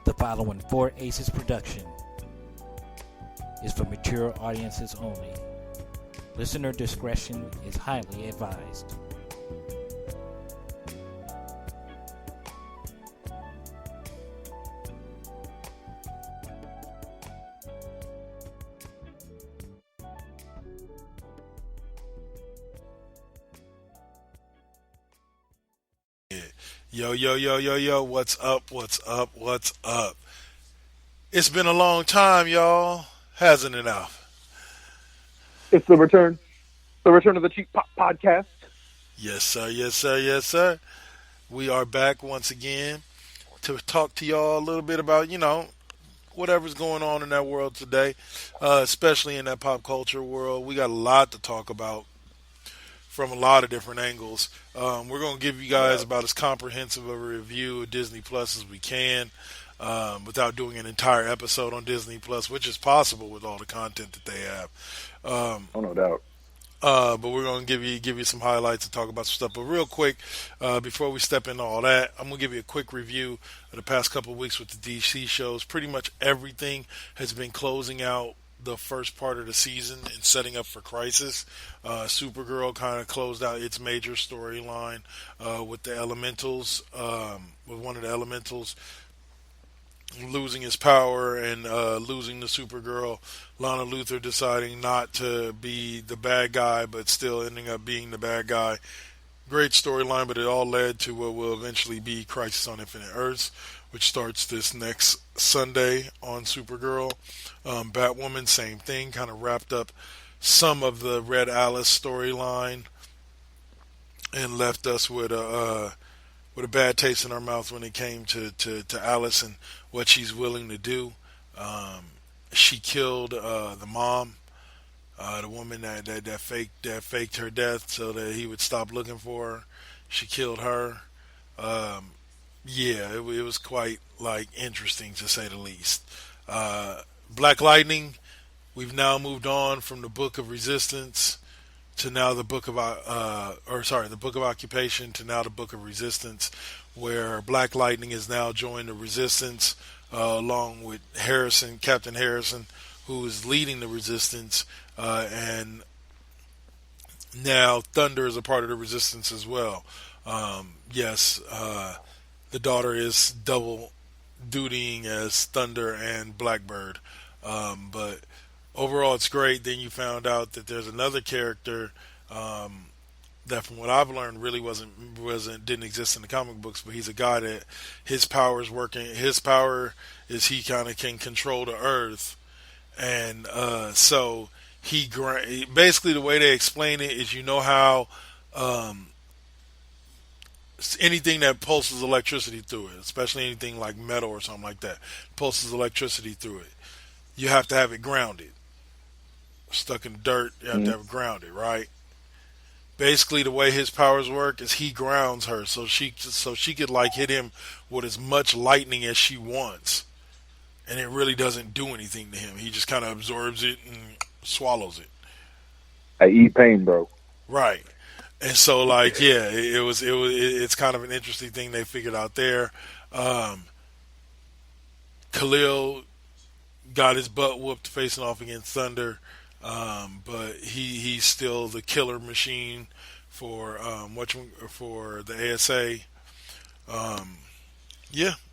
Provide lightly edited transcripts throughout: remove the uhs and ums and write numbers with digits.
The following Four Aces production is for mature audiences only. Listener discretion is highly advised. Yo, what's up? It's been a long time, y'all. Hasn't it now? It's the return of the Cheap Pop Podcast. Yes, sir. We are back once again to talk to y'all a little bit about, whatever's going on in that world today, especially in that pop culture world. We got a lot to talk about from a lot of different angles. We're going to give you guys about as comprehensive of a review of Disney Plus as we can, without doing an entire episode on Disney Plus, which is possible with all the content that they have. No doubt. But we're going to give you some highlights and talk about some stuff. But real quick, before we step into all that, I'm going to give you a quick review of the past couple of weeks with the DC shows. Pretty much everything has been closing out the first part of the season and setting up for Crisis. Supergirl kind of closed out its major storyline with the Elementals, with one of the Elementals losing his power and losing to Supergirl. Lana Luthor deciding not to be the bad guy, but still ending up being the bad guy. Great storyline, but it all led to what will eventually be Crisis on Infinite Earths, which starts this next Sunday on Supergirl. Batwoman, same thing, kind of wrapped up some of the Red Alice storyline and left us with a bad taste in our mouth when it came to Alice and what she's willing to do. She killed the mom, the woman that faked her death so that he would stop looking for her. She killed her. It was quite interesting to say the least. Black Lightning, we've now moved on from the Book of Resistance to now the Book of the Book of Occupation to now the Book of Resistance, where Black Lightning has now joined the Resistance along with Captain Harrison, who is leading the Resistance, and now Thunder is a part of the Resistance as well. The daughter is double dutying as Thunder and Blackbird, but overall it's great. Then you found out that there's another character that, from what I've learned, really didn't exist in the comic books, but he's a guy that his power is working. His power is he kind of can control the earth, and so he basically, the way they explain it is, how anything that pulses electricity through it, especially anything like metal or something like that, pulses electricity through it, you have to have it grounded. Stuck in dirt, you have to have it grounded, right? Basically, the way his powers work is he grounds her, so she could hit him with as much lightning as she wants, and it really doesn't do anything to him. He just kind of absorbs it and swallows it. I eat pain, bro. Right. And so, it's kind of an interesting thing they figured out there. Khalil got his butt whooped facing off against Thunder, but he's still the killer machine for the ASA.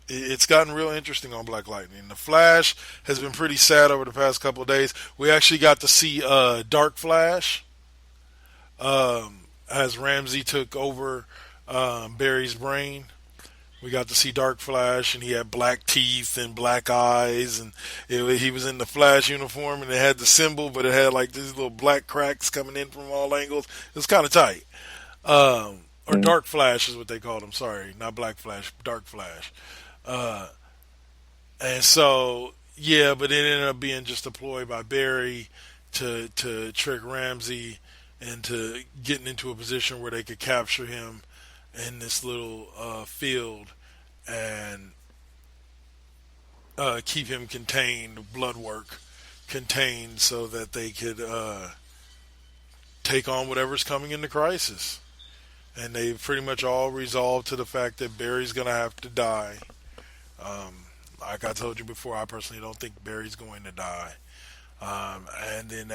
It's gotten real interesting on Black Lightning. The Flash has been pretty sad over the past couple of days. We actually got to see Dark Flash. As Ramsey took over Barry's brain, we got to see Dark Flash, and he had black teeth and black eyes, and he was in the Flash uniform, and it had the symbol, but it had these little black cracks coming in from all angles. It was kind of tight. Or Dark Flash is what they called him. Sorry, not Black Flash, Dark Flash. And so, but it ended up being just a ploy by Barry to trick Ramsey into getting into a position where they could capture him in this little field and keep him contained, blood work contained, so that they could take on whatever's coming into Crisis. And they pretty much all resolved to the fact that Barry's going to have to die. Like I told you before, I personally don't think Barry's going to die. And then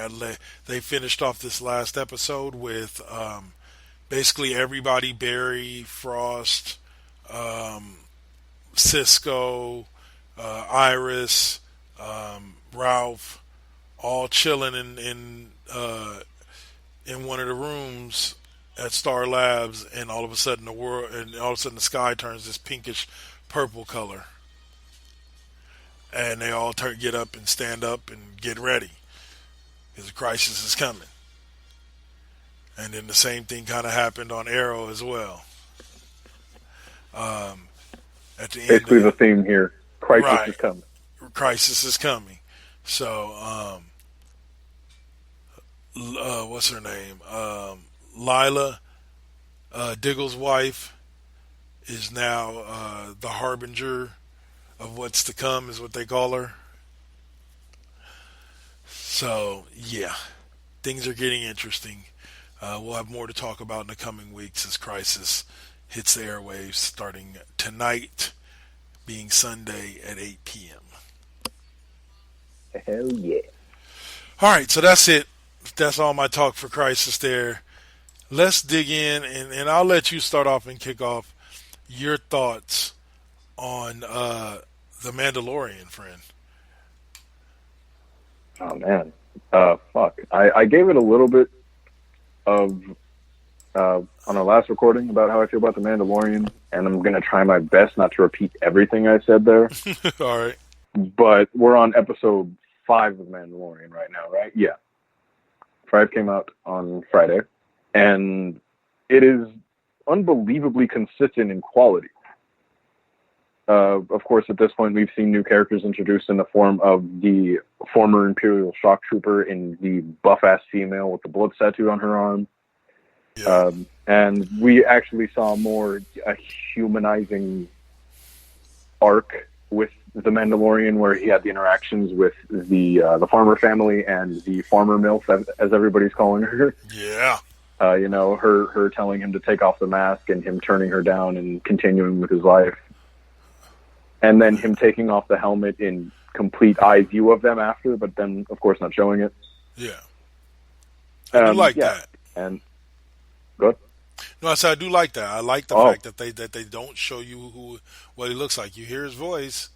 they finished off this last episode with basically everybody: Barry, Frost, um, Cisco, Iris, Ralph, all chilling in one of the rooms at Star Labs, and all of a sudden the sky turns this pinkish purple color, and they all get up and stand up and get ready because the crisis is coming. And then the same thing kind of happened on Arrow as well. At the Basically, end, the theme here: crisis right, is coming. crisis is coming. So, what's her name? Lila, Diggle's wife, is now the harbinger of what's to come, is what they call her. So, yeah, things are getting interesting. We'll have more to talk about in the coming weeks as Crisis hits the airwaves starting tonight, being Sunday at 8 p.m. Hell yeah. All right, so that's it. That's all my talk for Crisis there. Let's dig in, and I'll let you start off and kick off your thoughts on The Mandalorian, friend. Oh man, fuck. I gave it a little bit of on our last recording about how I feel about The Mandalorian, and I'm gonna try my best not to repeat everything I said there. All right. But we're on episode 5 of Mandalorian right now, right? Yeah. 5 came out on Friday, and it is unbelievably consistent in quality. Of course, at this point, we've seen new characters introduced in the form of the former Imperial shock trooper in the buff-ass female with the blood tattoo on her arm. Yeah. And we actually saw a humanizing arc with the Mandalorian, where he had the interactions with the farmer family and the farmer MILF, as everybody's calling her. Yeah. Her telling him to take off the mask and him turning her down and continuing with his life. And then him taking off the helmet in complete eye view of them after, but then, of course, not showing it. Yeah. I do like that. And good. No, I said I do like that. I like the fact that they don't show you what he looks like. You hear his voice,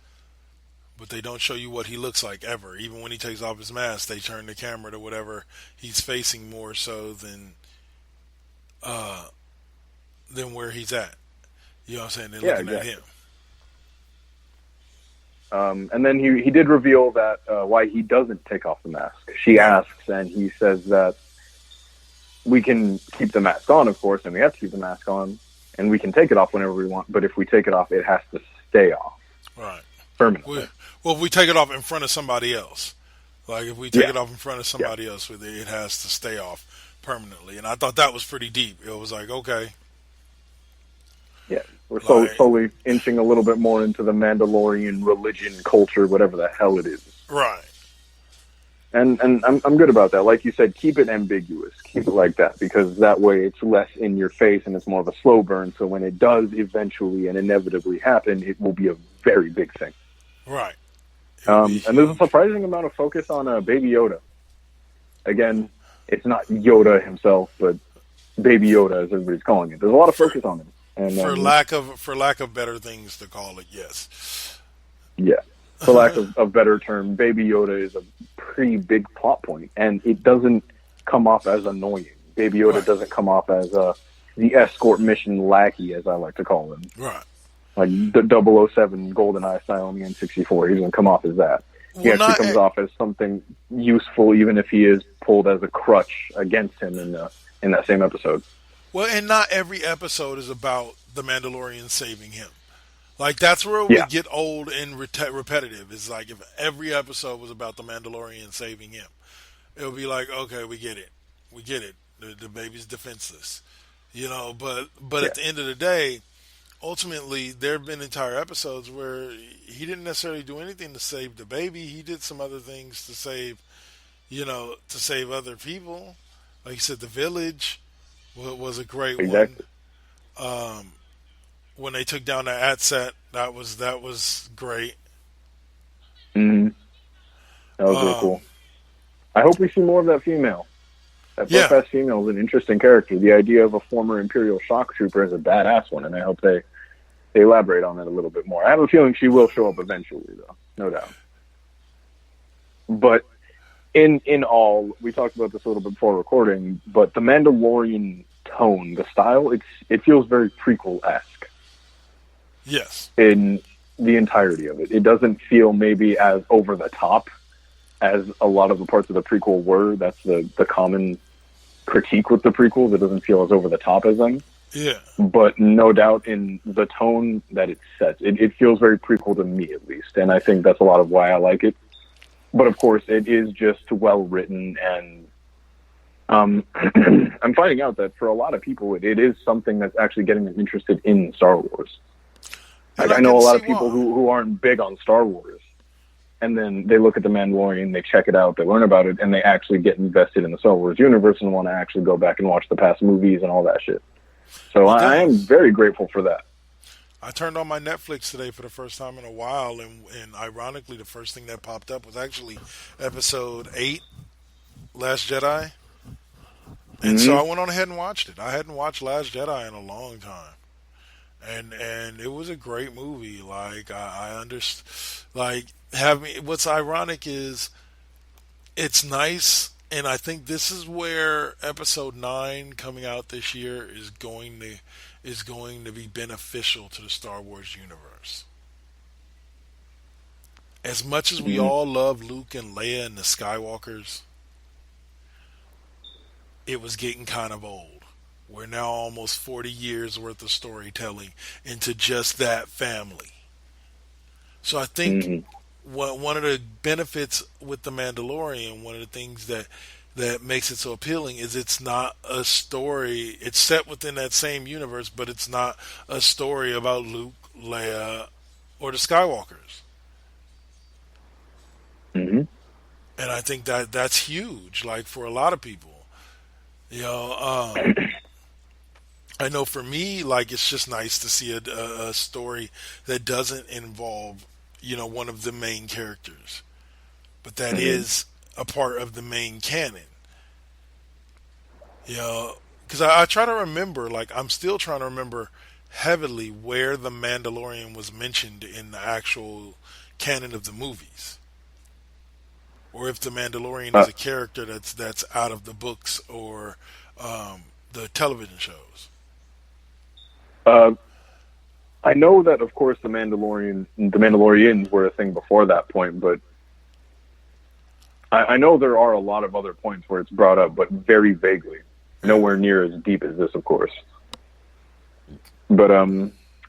but they don't show you what he looks like ever. Even when he takes off his mask, they turn the camera to whatever he's facing more so than where he's at. You know what I'm saying? They're looking at him. And then he did reveal that why he doesn't take off the mask. She asks, and he says that we can keep the mask on, of course, and we have to keep the mask on, and we can take it off whenever we want, but if we take it off, it has to stay off. Right. Permanently. Well, if we take it off in front of somebody else, like if we take it off in front of somebody else, it has to stay off permanently. And I thought that was pretty deep. It was like, okay. Yeah, we're slowly inching a little bit more into the Mandalorian religion, culture, whatever the hell it is. Right. And I'm good about that. Like you said, keep it ambiguous. Keep it like that, because that way it's less in your face and it's more of a slow burn. So when it does eventually and inevitably happen, it will be a very big thing. Right. And there's a surprising amount of focus on Baby Yoda. Again, it's not Yoda himself, but Baby Yoda, as everybody's calling it. There's a lot of focus on him. And, for lack of better things to call it, yes. Yeah. For lack of better term, Baby Yoda is a pretty big plot point, and it doesn't come off as annoying. Baby Yoda doesn't come off as the escort mission lackey, as I like to call him. Right. Like the 007 GoldenEye style on the N64. He doesn't come off as that. He actually comes off as something useful, even if he is pulled as a crutch against him in that same episode. Well, and not every episode is about the Mandalorian saving him. Like, that's where we get old and repetitive. It's like if every episode was about the Mandalorian saving him, it would be like, okay, we get it. We get it. The baby's defenseless. But at the end of the day, ultimately, there have been entire episodes where he didn't necessarily do anything to save the baby. He did some other things to save other people. Like you said, the village was a great one. When they took down the AT-SAT, that was great. Mm-hmm. That was really cool. I hope we see more of that female. That Buckfast female is an interesting character. The idea of a former Imperial shock trooper is a badass one, and I hope they elaborate on that a little bit more. I have a feeling she will show up eventually, though, no doubt. But in all, we talked about this a little bit before recording, but the Mandalorian tone, the style, it feels very prequel-esque. Yes. In the entirety of it. It doesn't feel maybe as over the top as a lot of the parts of the prequel were. That's the common critique with the prequels. It doesn't feel as over the top as them. Yeah. But no doubt in the tone that it sets, it feels very prequel to me, at least. And I think that's a lot of why I like it. But of course, it is just well written, and I'm finding out that for a lot of people, it is something that's actually getting them interested in Star Wars. Like, I know a lot of people who aren't big on Star Wars, and then they look at The Mandalorian, they check it out, they learn about it, and they actually get invested in the Star Wars universe and want to actually go back and watch the past movies and all that shit. So I am very grateful for that. I turned on my Netflix today for the first time in a while, and ironically, the first thing that popped up was actually Episode 8, Last Jedi. And so I went on ahead and watched it. I hadn't watched Last Jedi in a long time. And it was a great movie. Like, I understand. Like, what's ironic is it's nice, and I think this is where Episode 9 coming out this year is going to be beneficial to the Star Wars universe. As much as we all love Luke and Leia and the Skywalkers, it was getting kind of old. We're now almost 40 years worth of storytelling into just that family. So I think one of the benefits with The Mandalorian, one of the things that makes it so appealing is it's not a story. It's set within that same universe, but it's not a story about Luke, Leia, or the Skywalkers. And I think that's huge, like, for a lot of people. You know, I know for me, like, it's just nice to see a story that doesn't involve, one of the main characters, but that is a part of the main canon. Because I try to remember, like, I'm still trying to remember heavily where the Mandalorian was mentioned in the actual canon of the movies, or if the Mandalorian is a character that's out of the books or the television shows. I know that, of course, the Mandalorians were a thing before that point, but I know there are a lot of other points where it's brought up, but very vaguely. Nowhere near as deep as this, of course. But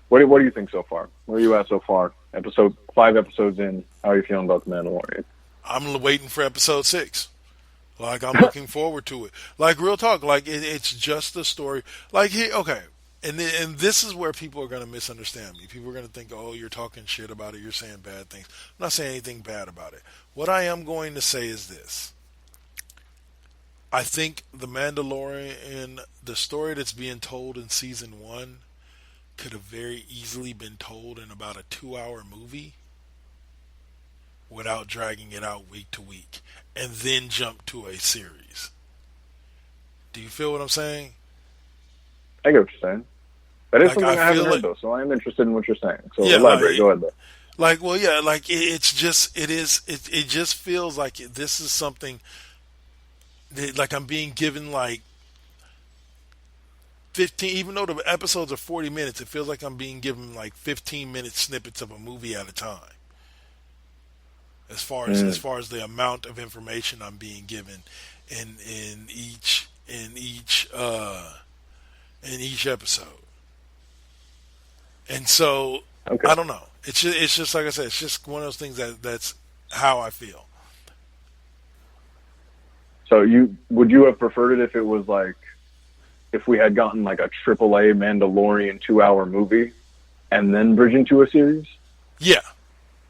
what do you think so far? Where are you at so far? 5 episodes in. How are you feeling about the Mandalorian? I'm waiting for Episode 6. Like, I'm looking forward to it. Like, real talk. Like, it's just a story. Like, okay. And this is where people are going to misunderstand me. People are going to think, oh, you're talking shit about it. You're saying bad things. I'm not saying anything bad about it. What I am going to say is this. I think The Mandalorian, the story that's being told in Season 1, could have very easily been told in about a 2-hour movie without dragging it out week to week, and then jump to a series. Do you feel what I'm saying? I get what you're saying. That is something I haven't heard, though, so I am interested in what you're saying. So elaborate. Go ahead, though. Like, well, yeah, like, it just feels like this is something that, like, I'm being given, like, 15, even though the episodes are 40 minutes, it feels like I'm being given, like, 15-minute snippets of a movie at a time. As far as the amount of information I'm being given in each episode. And so, I don't know. It's just like I said, it's just one of those things that's how I feel. So would you have preferred it if it was like, if we had gotten like a AAA Mandalorian 2-hour movie and then bridge into a series? Yeah.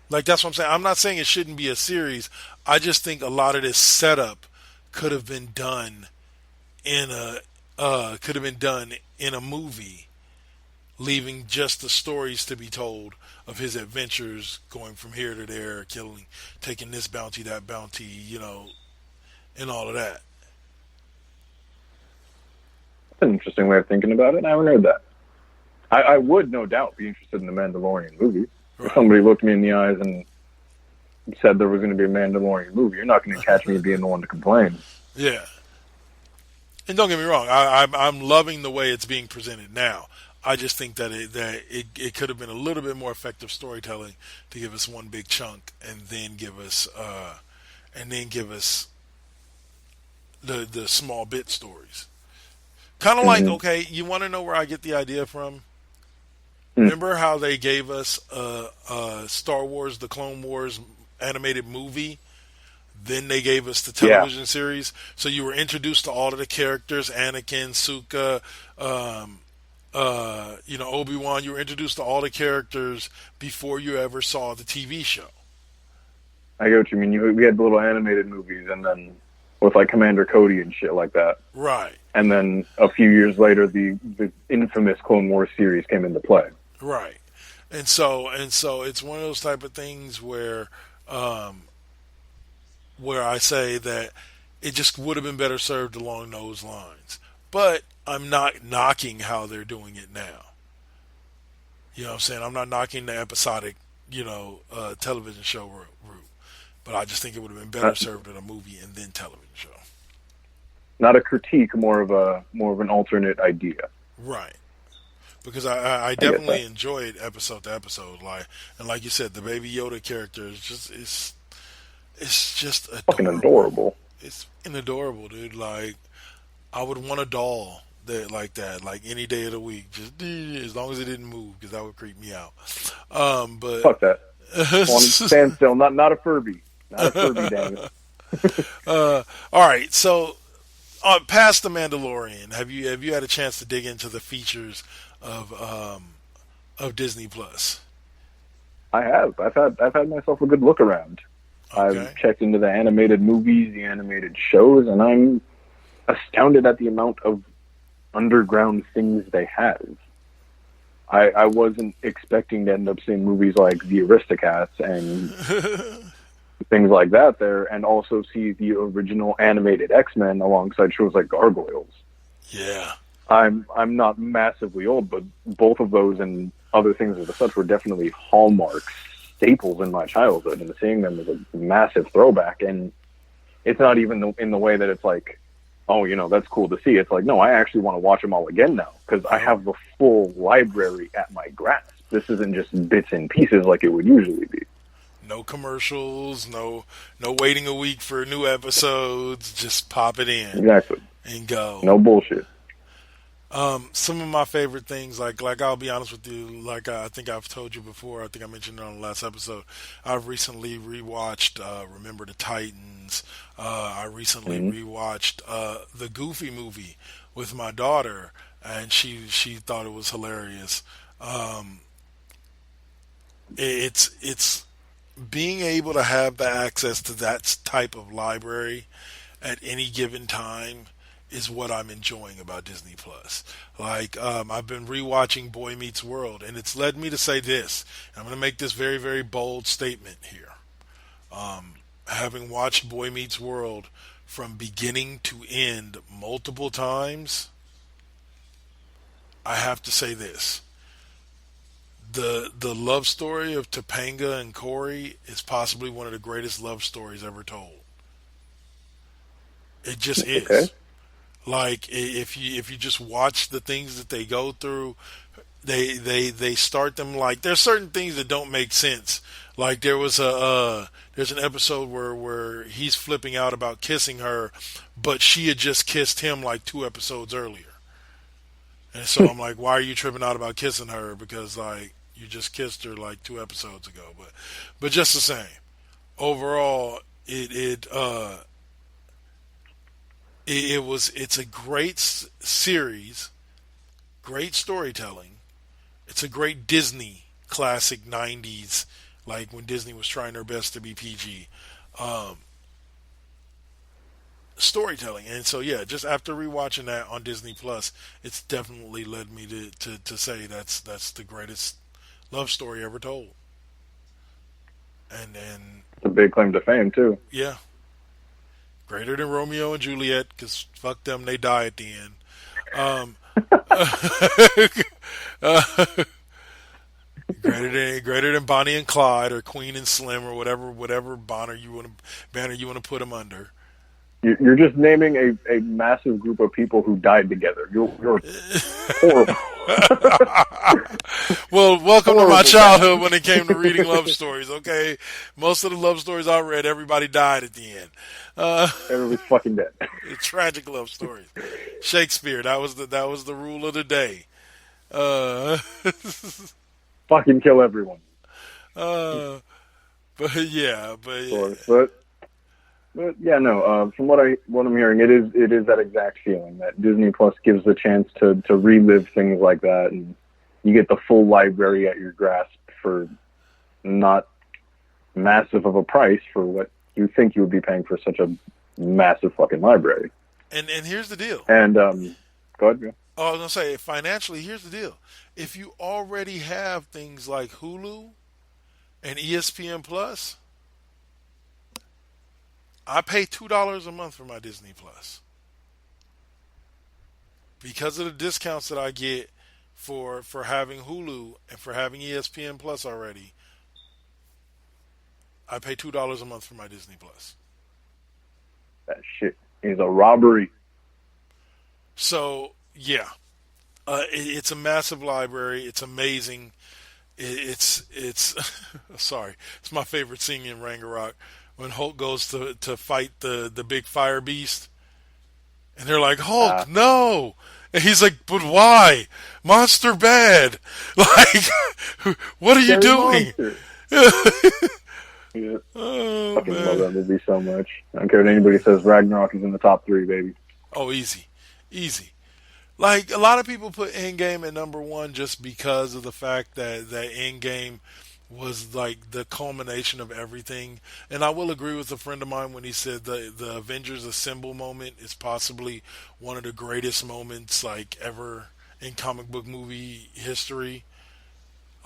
Like, that's what I'm saying. I'm not saying it shouldn't be a series. I just think a lot of this setup could have been done in a movie, leaving just the stories to be told of his adventures going from here to there, killing, taking this bounty, that bounty, and all of that. That's an interesting way of thinking about it. I haven't heard that. I would no doubt be interested in the Mandalorian movie. Right. If somebody looked me in the eyes and said there was going to be a Mandalorian movie, you're not going to catch me being the one to complain. Yeah. And don't get me wrong, I'm loving the way it's being presented now. I just think that it could have been a little bit more effective storytelling to give us one big chunk and then give us the small bit stories. Kind of like, okay, you want to know where I get the idea from? Remember how they gave us Star Wars, the Clone Wars animated movie? Then they gave us the television series. So you were introduced to all of the characters, Anakin, Suka, Obi-Wan. You were introduced to all the characters before you ever saw the TV show. I get what you mean. We had the little animated movies, and then with like Commander Cody and shit like that. Right. And then a few years later, the infamous Clone Wars series came into play. Right. And so it's one of those type of things where I say that it just would have been better served along those lines. But I'm not knocking how they're doing it now. You know what I'm saying? I'm not knocking the episodic, television show route. But I just think it would have been better served in a movie and then television show. Not a critique, more of an alternate idea. Right. Because I definitely enjoyed episode to episode, like you said, the Baby Yoda character is just it's just adorable. Fucking adorable. It's adorable, dude. Like I would want a doll like that, like any day of the week, just as long as it didn't move, because that would creep me out. But fuck that. Stand still. Not a Furby. Not a Furby, damn it. All right, so past the Mandalorian, have you had a chance to dig into the features of Disney Plus? I have. I've had myself a good look around. Okay. I've checked into the animated movies, the animated shows, and I'm astounded at the amount of underground things they have. I wasn't expecting to end up seeing movies like The Aristocats and things like that there, and also see the original animated X-Men alongside shows like Gargoyles. Yeah. I'm not massively old, but both of those and other things of the such were definitely hallmarks, staples in my childhood, and seeing them was a massive throwback. And it's not even in the way that it's like, oh, that's cool to see. It's like, no, I actually want to watch them all again now, because I have the full library at my grasp. This isn't just bits and pieces like it would usually be. No commercials, no waiting a week for new episodes. Just pop it in. Exactly. And go. No bullshit. Some of my favorite things, like I'll be honest with you, like I think I've told you before, I think I mentioned it on the last episode, I've recently rewatched Remember the Titans. I recently rewatched the Goofy movie with my daughter, and she thought it was hilarious. It's being able to have the access to that type of library at any given time is what I'm enjoying about Disney Plus. Like, I've been rewatching Boy Meets World, and it's led me to say this. I'm going to make this very, very bold statement here. Having watched Boy Meets World from beginning to end multiple times, I have to say this. The love story of Topanga and Corey is possibly one of the greatest love stories ever told. It just is. Okay. Like, if you just watch the things that they go through, they start them like, there's certain things that don't make sense. Like there's an episode where he's flipping out about kissing her, but she had just kissed him like 2 episodes earlier. And so I'm like, why are you tripping out about kissing her? Because like you just kissed her like 2 episodes ago. But just the same, overall, it's a great series, great storytelling. It's a great Disney classic 90s, like when Disney was trying their best to be PG. storytelling. And so, yeah, just after rewatching that on Disney Plus, it's definitely led me to say that's the greatest love story ever told. And It's a big claim to fame too. yeah, greater than Romeo and Juliet, because fuck them, they die at the end. Uh, greater than Bonnie and Clyde or Queen and Slim or whatever banner you want to put them under. You're just naming a massive group of people who died together. You're horrible. Well, welcome to my Horrible. childhood when it came to reading love stories. Okay, most of the love stories I read, everybody died at the end. Everybody's fucking dead. Tragic love stories. Shakespeare. That was the rule of the day. Fucking kill everyone. But yeah. But yeah, no. From what I'm hearing, it is that exact feeling that Disney Plus gives the chance to relive things like that, and you get the full library at your grasp for not massive of a price for what you think you would be paying for such a massive fucking library. And here's the deal. And go ahead. Go. Oh, I was gonna say financially. Here's the deal. If you already have things like Hulu and ESPN Plus, I pay $2 a month for my Disney Plus because of the discounts that I get for having Hulu and for having ESPN Plus already. I pay $2 a month for my Disney Plus. That shit is a robbery. So yeah, it's a massive library. It's amazing. It's sorry. It's my favorite scene in Ragnarok when Hulk goes to fight the big fire beast, and they're like, Hulk, no. And he's like, but why? Monster bad. Like, what are you doing? Yeah. Oh, Fucking man. love that movie so much. I don't care what anybody says. Ragnarok is in the top 3, baby. Oh, easy. Like, a lot of people put Endgame at number 1 just because of the fact that Endgame was like the culmination of everything. And I will agree with a friend of mine when he said the Avengers Assemble moment is possibly one of the greatest moments like ever in comic book movie history.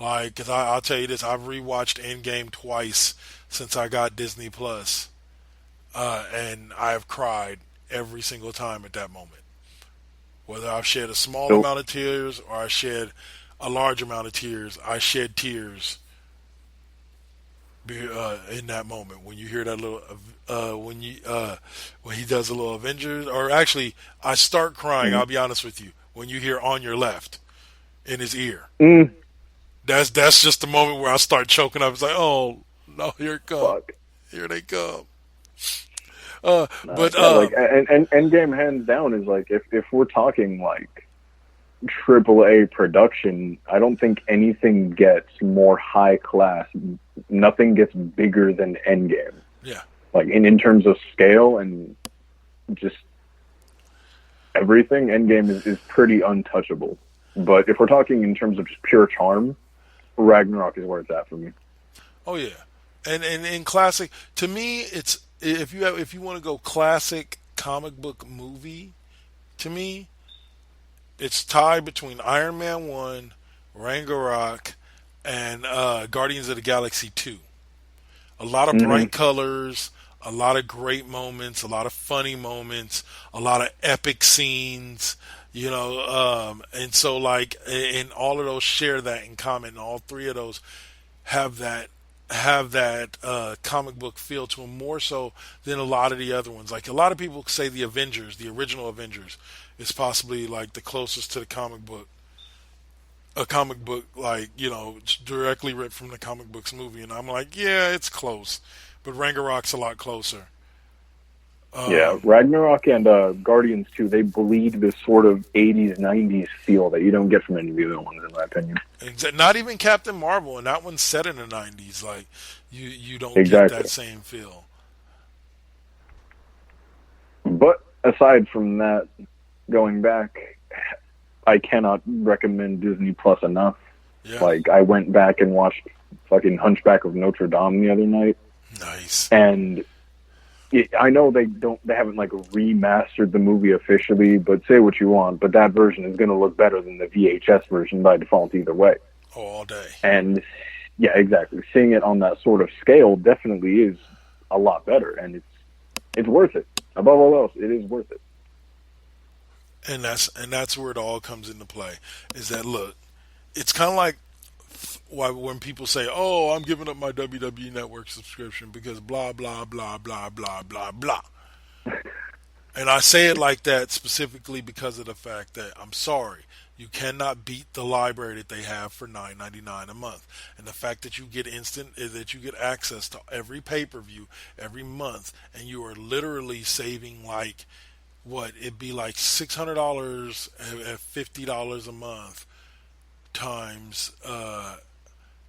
Like, cause I'll tell you this, I've rewatched Endgame twice since I got Disney Plus, and I've cried every single time at that moment. Whether I've shed a small amount of tears or I shed a large amount of tears, I shed tears in that moment when you hear that little when he does a little Avengers, or actually I start crying. I'll be honest with you, when you hear "On Your Left" in his ear. That's just the moment where I start choking up. It's like, oh no, here it comes. Fuck. Here they come. Like, and Endgame hands down is like, if we're talking like AAA production, I don't think anything gets more high class. Nothing gets bigger than Endgame. Yeah. Like in terms of scale and just everything, Endgame is pretty untouchable. But if we're talking in terms of just pure charm, Ragnarok is where it's at for me. Oh yeah, and in classic, to me, it's if you want to go classic comic book movie, to me, it's tied between Iron Man 1, Ragnarok, and Guardians of the Galaxy 2. A lot of bright colors, a lot of great moments, a lot of funny moments, a lot of epic scenes. You know, and so like, and all of those share that in common. And all three of those have that comic book feel to them more so than a lot of the other ones. Like a lot of people say the Avengers, the original Avengers, is possibly like the closest to the comic book. A comic book, like, you know, directly ripped from the comic books movie, and I'm like, yeah, it's close, but Ragnarok's a lot closer. Yeah, Ragnarok and Guardians 2, they bleed this sort of 80s, 90s feel that you don't get from any of the other ones, in my opinion. Not even Captain Marvel, and that one's set in the 90s. Like, you don't Exactly. get that same feel. But aside from that, going back, I cannot recommend Disney Plus enough. Yeah. Like, I went back and watched fucking Hunchback of Notre Dame the other night. Nice. And I know they haven't like remastered the movie officially, but say what you want, but that version is going to look better than the VHS version by default either way. Oh, all day. And yeah, exactly. Seeing it on that sort of scale definitely is a lot better, and it's worth it. Above all else, it is worth it. And that's where it all comes into play. Is that, look, it's kind of like why when people say, "Oh, I'm giving up my WWE Network subscription because blah blah blah blah blah blah blah," and I say it like that specifically because of the fact that I'm sorry, you cannot beat the library that they have for $9.99 a month, and the fact that you get that you get access to every pay-per-view every month, and you are literally saving like what it'd be like $600 at $50 a month times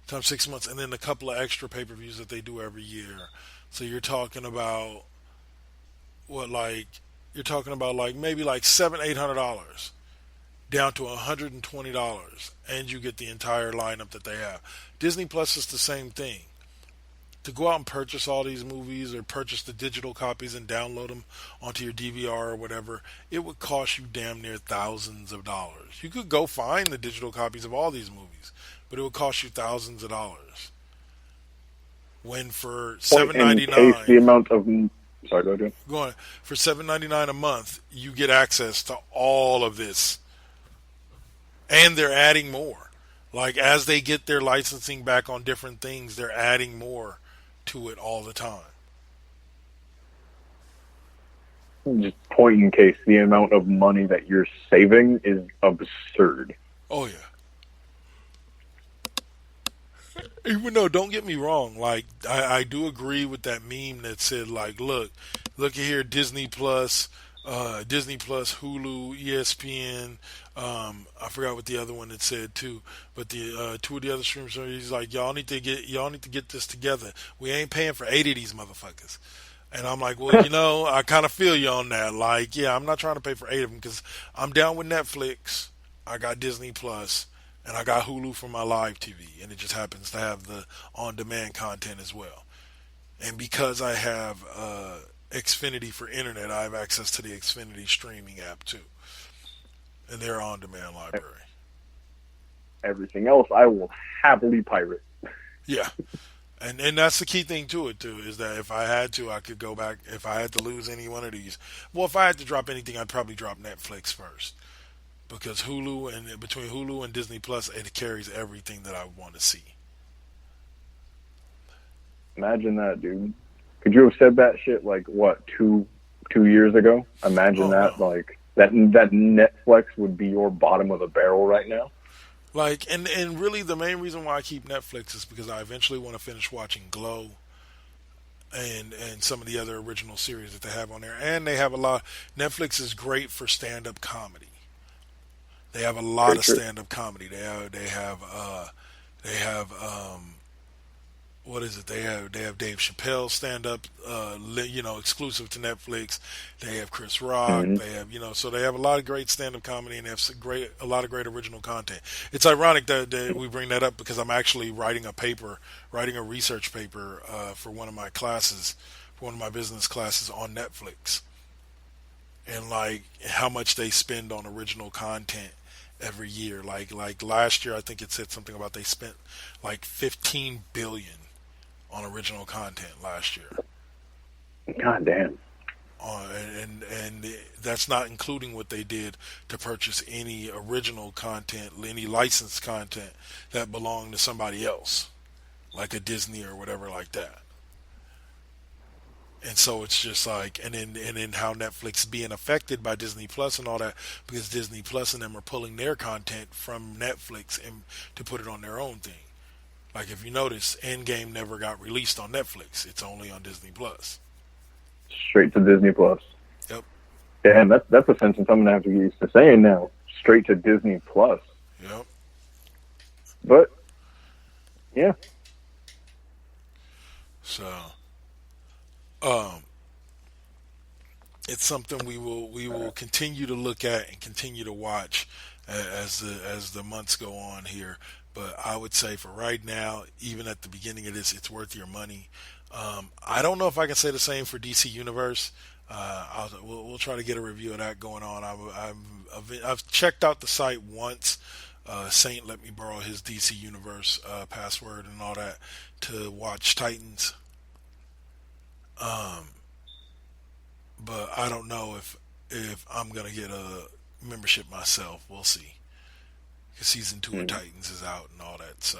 6 months, and then a couple of extra pay-per-views that they do every year. So you're talking about maybe like $700-800 down to $120, and you get the entire lineup that they have. Disney Plus is the same thing. To go out and purchase all these movies or purchase the digital copies and download them onto your DVR or whatever, it would cost you damn near thousands of dollars. You could go find the digital copies of all these movies, but it would cost you thousands of dollars. When for $7.99, the amount of sorry, go ahead. Go on. For $7.99 a month, you get access to all of this, and they're adding more. Like as they get their licensing back on different things, they're adding more to it all the time. Just point in case, the amount of money that you're saving is absurd. Oh yeah. Even though, don't get me wrong, like I do agree with that meme that said like, look at here, Disney Plus, Hulu, ESPN. I forgot what the other one had said too, but the two of the other streaming services, like y'all need to get this together. We ain't paying for 8 of these motherfuckers. And I'm like, well, I kind of feel you on that. Like, yeah, I'm not trying to pay for 8 of them because I'm down with Netflix. I got Disney Plus, and I got Hulu for my live TV, and it just happens to have the on-demand content as well. And because I have Xfinity for internet, I have access to the Xfinity streaming app too, and their on-demand library. Everything else, I will happily pirate. Yeah, and that's the key thing to it too, is that if I had to, I could go back. If I had to lose any one of these, well, if I had to drop anything, I'd probably drop Netflix first, because between Hulu and Disney Plus, it carries everything that I want to see. Imagine that, dude. Could you have said that shit like what, two years ago? Imagine that, no. Like that Netflix would be your bottom of the barrel right now. Like, and really the main reason why I keep Netflix is because I eventually want to finish watching Glow and some of the other original series that they have on there. And they have a lot. Netflix is great for stand-up comedy. They have a lot of stand-up comedy. They have what is it? They have Dave Chappelle stand-up, exclusive to Netflix. They have Chris Rock. Mm-hmm. They have, so they have a lot of great stand-up comedy, and they have a lot of great original content. It's ironic that we bring that up because I'm actually writing a research paper for one of my classes, for one of my business classes on Netflix, and like how much they spend on original content every year. Like last year, I think it said something about they spent like $15 billion on original content last year. God damn. And that's not including what they did to purchase any original content, any licensed content that belonged to somebody else, like a Disney or whatever like that. And so it's just like, and then how Netflix being affected by Disney Plus and all that, because Disney Plus and them are pulling their content from Netflix and to put it on their own thing. Like if you notice, Endgame never got released on Netflix; it's only on Disney Plus. Straight to Disney Plus. Yep. Damn, that's a sentence I'm gonna have to get used to saying now. Straight to Disney Plus. Yep. But yeah. So. It's something we will continue to look at and continue to watch as the months go on here. But I would say for right now, even at the beginning of this, it's worth your money. I don't know if I can say the same for DC Universe. We'll try to get a review of that going on. I've checked out the site once. Saint let me borrow his DC Universe password and all that to watch Titans. But I don't know if I'm gonna get a membership myself. We'll see. Because season 2 of Titans is out and all that. So,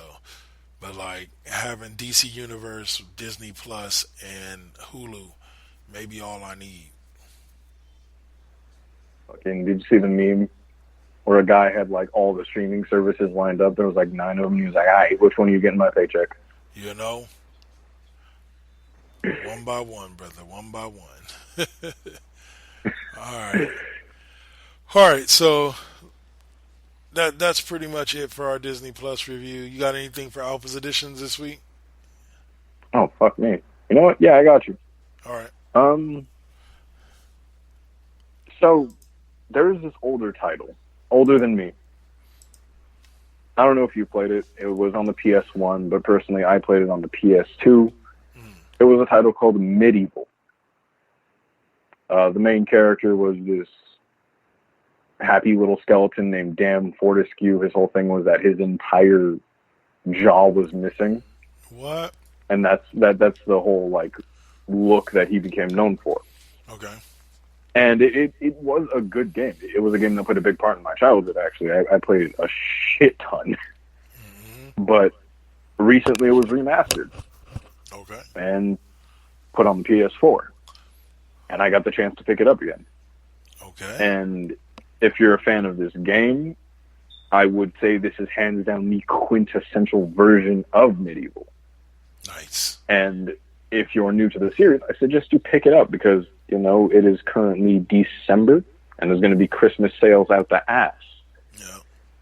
but like having DC Universe, Disney Plus, and Hulu, maybe all I need. Fucking, did you see the meme where a guy had like all the streaming services lined up? There was like 9 of them. He was like, "All right, which one are you getting my paycheck?" You know, one by one, brother, one by one. All right. So that's pretty much it for our Disney Plus review. You got anything for Alpha's Editions this week? Oh, fuck me. You know what? Yeah, I got you. All right. So there's this older title, older than me. I don't know if you played it. It was on the PS1, but personally, I played it on the PS2. It was a title called Medieval. The main character was this happy little skeleton named Dan Fortescue. His whole thing was that his entire jaw was missing. What? And that's the whole like look that he became known for. Okay. And it was a good game. It was a game that played a big part in my childhood, actually. I played it a shit ton. But recently it was remastered. Okay. And put on the PS4. And I got the chance to pick it up again. Okay. And if you're a fan of this game, I would say this is hands down the quintessential version of Medieval. Nice. And if you're new to the series, I suggest you pick it up because, you know, it is currently December and there's going to be Christmas sales out the ass. Yeah.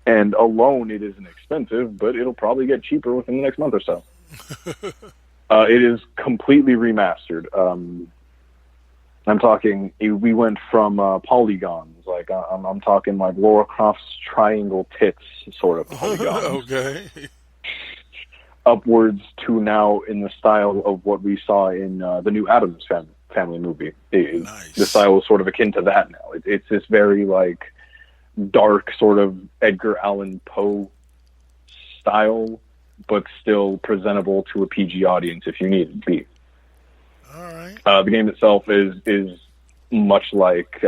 And alone, it isn't expensive, but it'll probably get cheaper within the next month or so. It is completely remastered. I'm talking, we went from polygons, like I'm talking like Laura Croft's triangle tits sort of polygons. Okay. Upwards to now in the style of what we saw in the new Addams Family movie. Nice. The style is sort of akin to that now. It's this very like dark sort of Edgar Allan Poe style, but still presentable to a PG audience if you need it to be. All right. The game itself is much like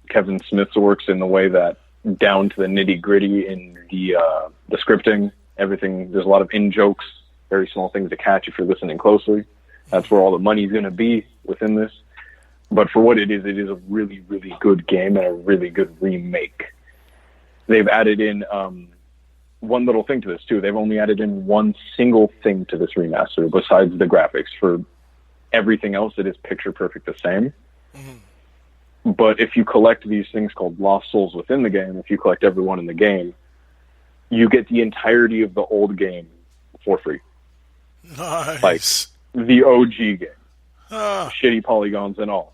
Kevin Smith's works in the way that down to the nitty gritty in the scripting, everything. There's a lot of in jokes, very small things to catch if you're listening closely. That's where all the money's going to be within this. But for what it is a really, really good game and a really good remake. They've added in one little thing to this too. They've only added in one single thing to this remaster besides the graphics. For everything else, it is picture perfect the same. Mm-hmm. But if you collect these things called lost souls within the game, if you collect everyone in the game, you get the entirety of the old game for free. Nice. Like the OG game. Shitty polygons and all.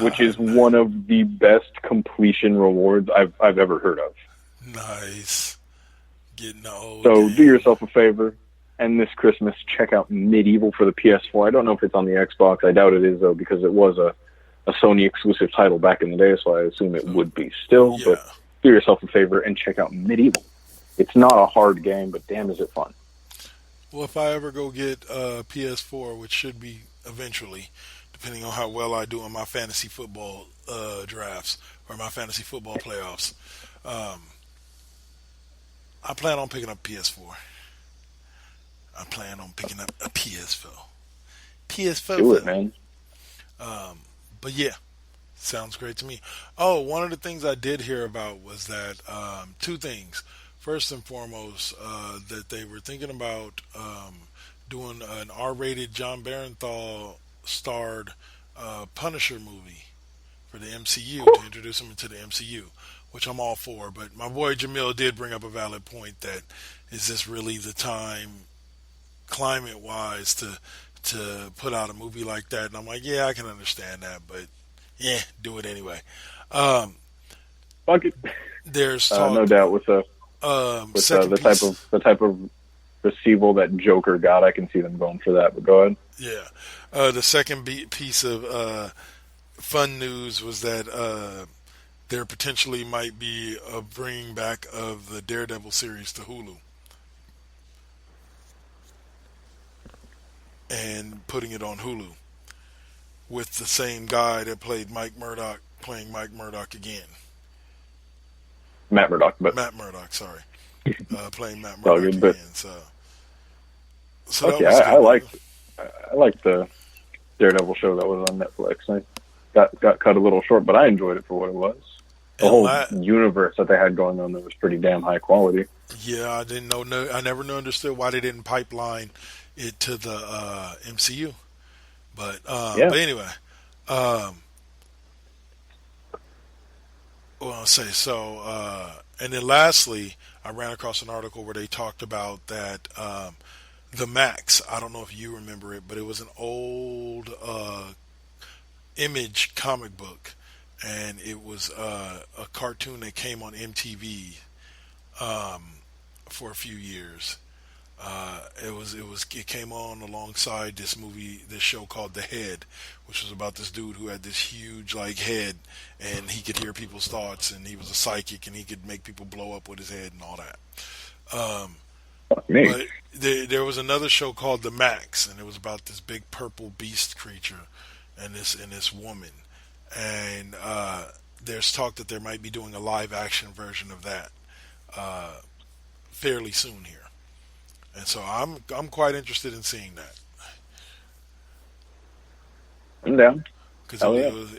Which is one of the best completion rewards I've ever heard of. Nice. Getting the old So game. do yourself a favor, and this Christmas check out Medieval for the PS4. I don't know if it's on the Xbox. I doubt it is, though, because it was a Sony exclusive title back in the day, so I assume it would be still. Yeah. But do yourself a favor and check out Medieval. It's not a hard game, but damn is it fun. Well, if I ever go get a PS4, which should be eventually, depending on how well I do in my fantasy football drafts or my fantasy football playoffs, I plan on picking up PS4. I plan on picking up a PS4. PS4. Do it, man. But yeah, sounds great to me. Oh, one of the things I did hear about was that two things. First and foremost, that they were thinking about doing an R-rated John Barenthal starred Punisher movie for the MCU to introduce him into the MCU, which I'm all for. But my boy Jamil did bring up a valid point that is this really the time, climate-wise, to put out a movie like that? And I'm like, yeah, I can understand that, but yeah, do it anyway. Fuck it. There's talk, no doubt with the type of receival that Joker got, I can see them going for that. But go ahead. Yeah. The second piece of fun news was that there potentially might be a bringing back of the Daredevil series to Hulu and putting it on Hulu with the same guy that played Mike Murdock playing Mike Murdock again. Matt Murdock, sorry. Playing Matt all Murdock good, but- again. So Okay, that was good. I liked the Daredevil show that was on Netflix. I got cut a little short, but I enjoyed it for what it was. The whole universe that they had going on there was pretty damn high quality. Yeah, I didn't know. I never understood why they didn't pipeline it to the MCU. But anyway, well, I'll say so. And then lastly, I ran across an article where they talked about that the Max. I don't know if you remember it, but it was an old Image comic book, and it was a cartoon that came on MTV for a few years. It came on alongside this show called The Head, which was about this dude who had this huge head, and he could hear people's thoughts, and he was a psychic, and he could make people blow up with his head and all that. But there was another show called The Max, and it was about this big purple beast creature and this woman, and there's talk that there might be doing a live action version of that fairly soon here. And so I'm quite interested in seeing that. I'm down. Because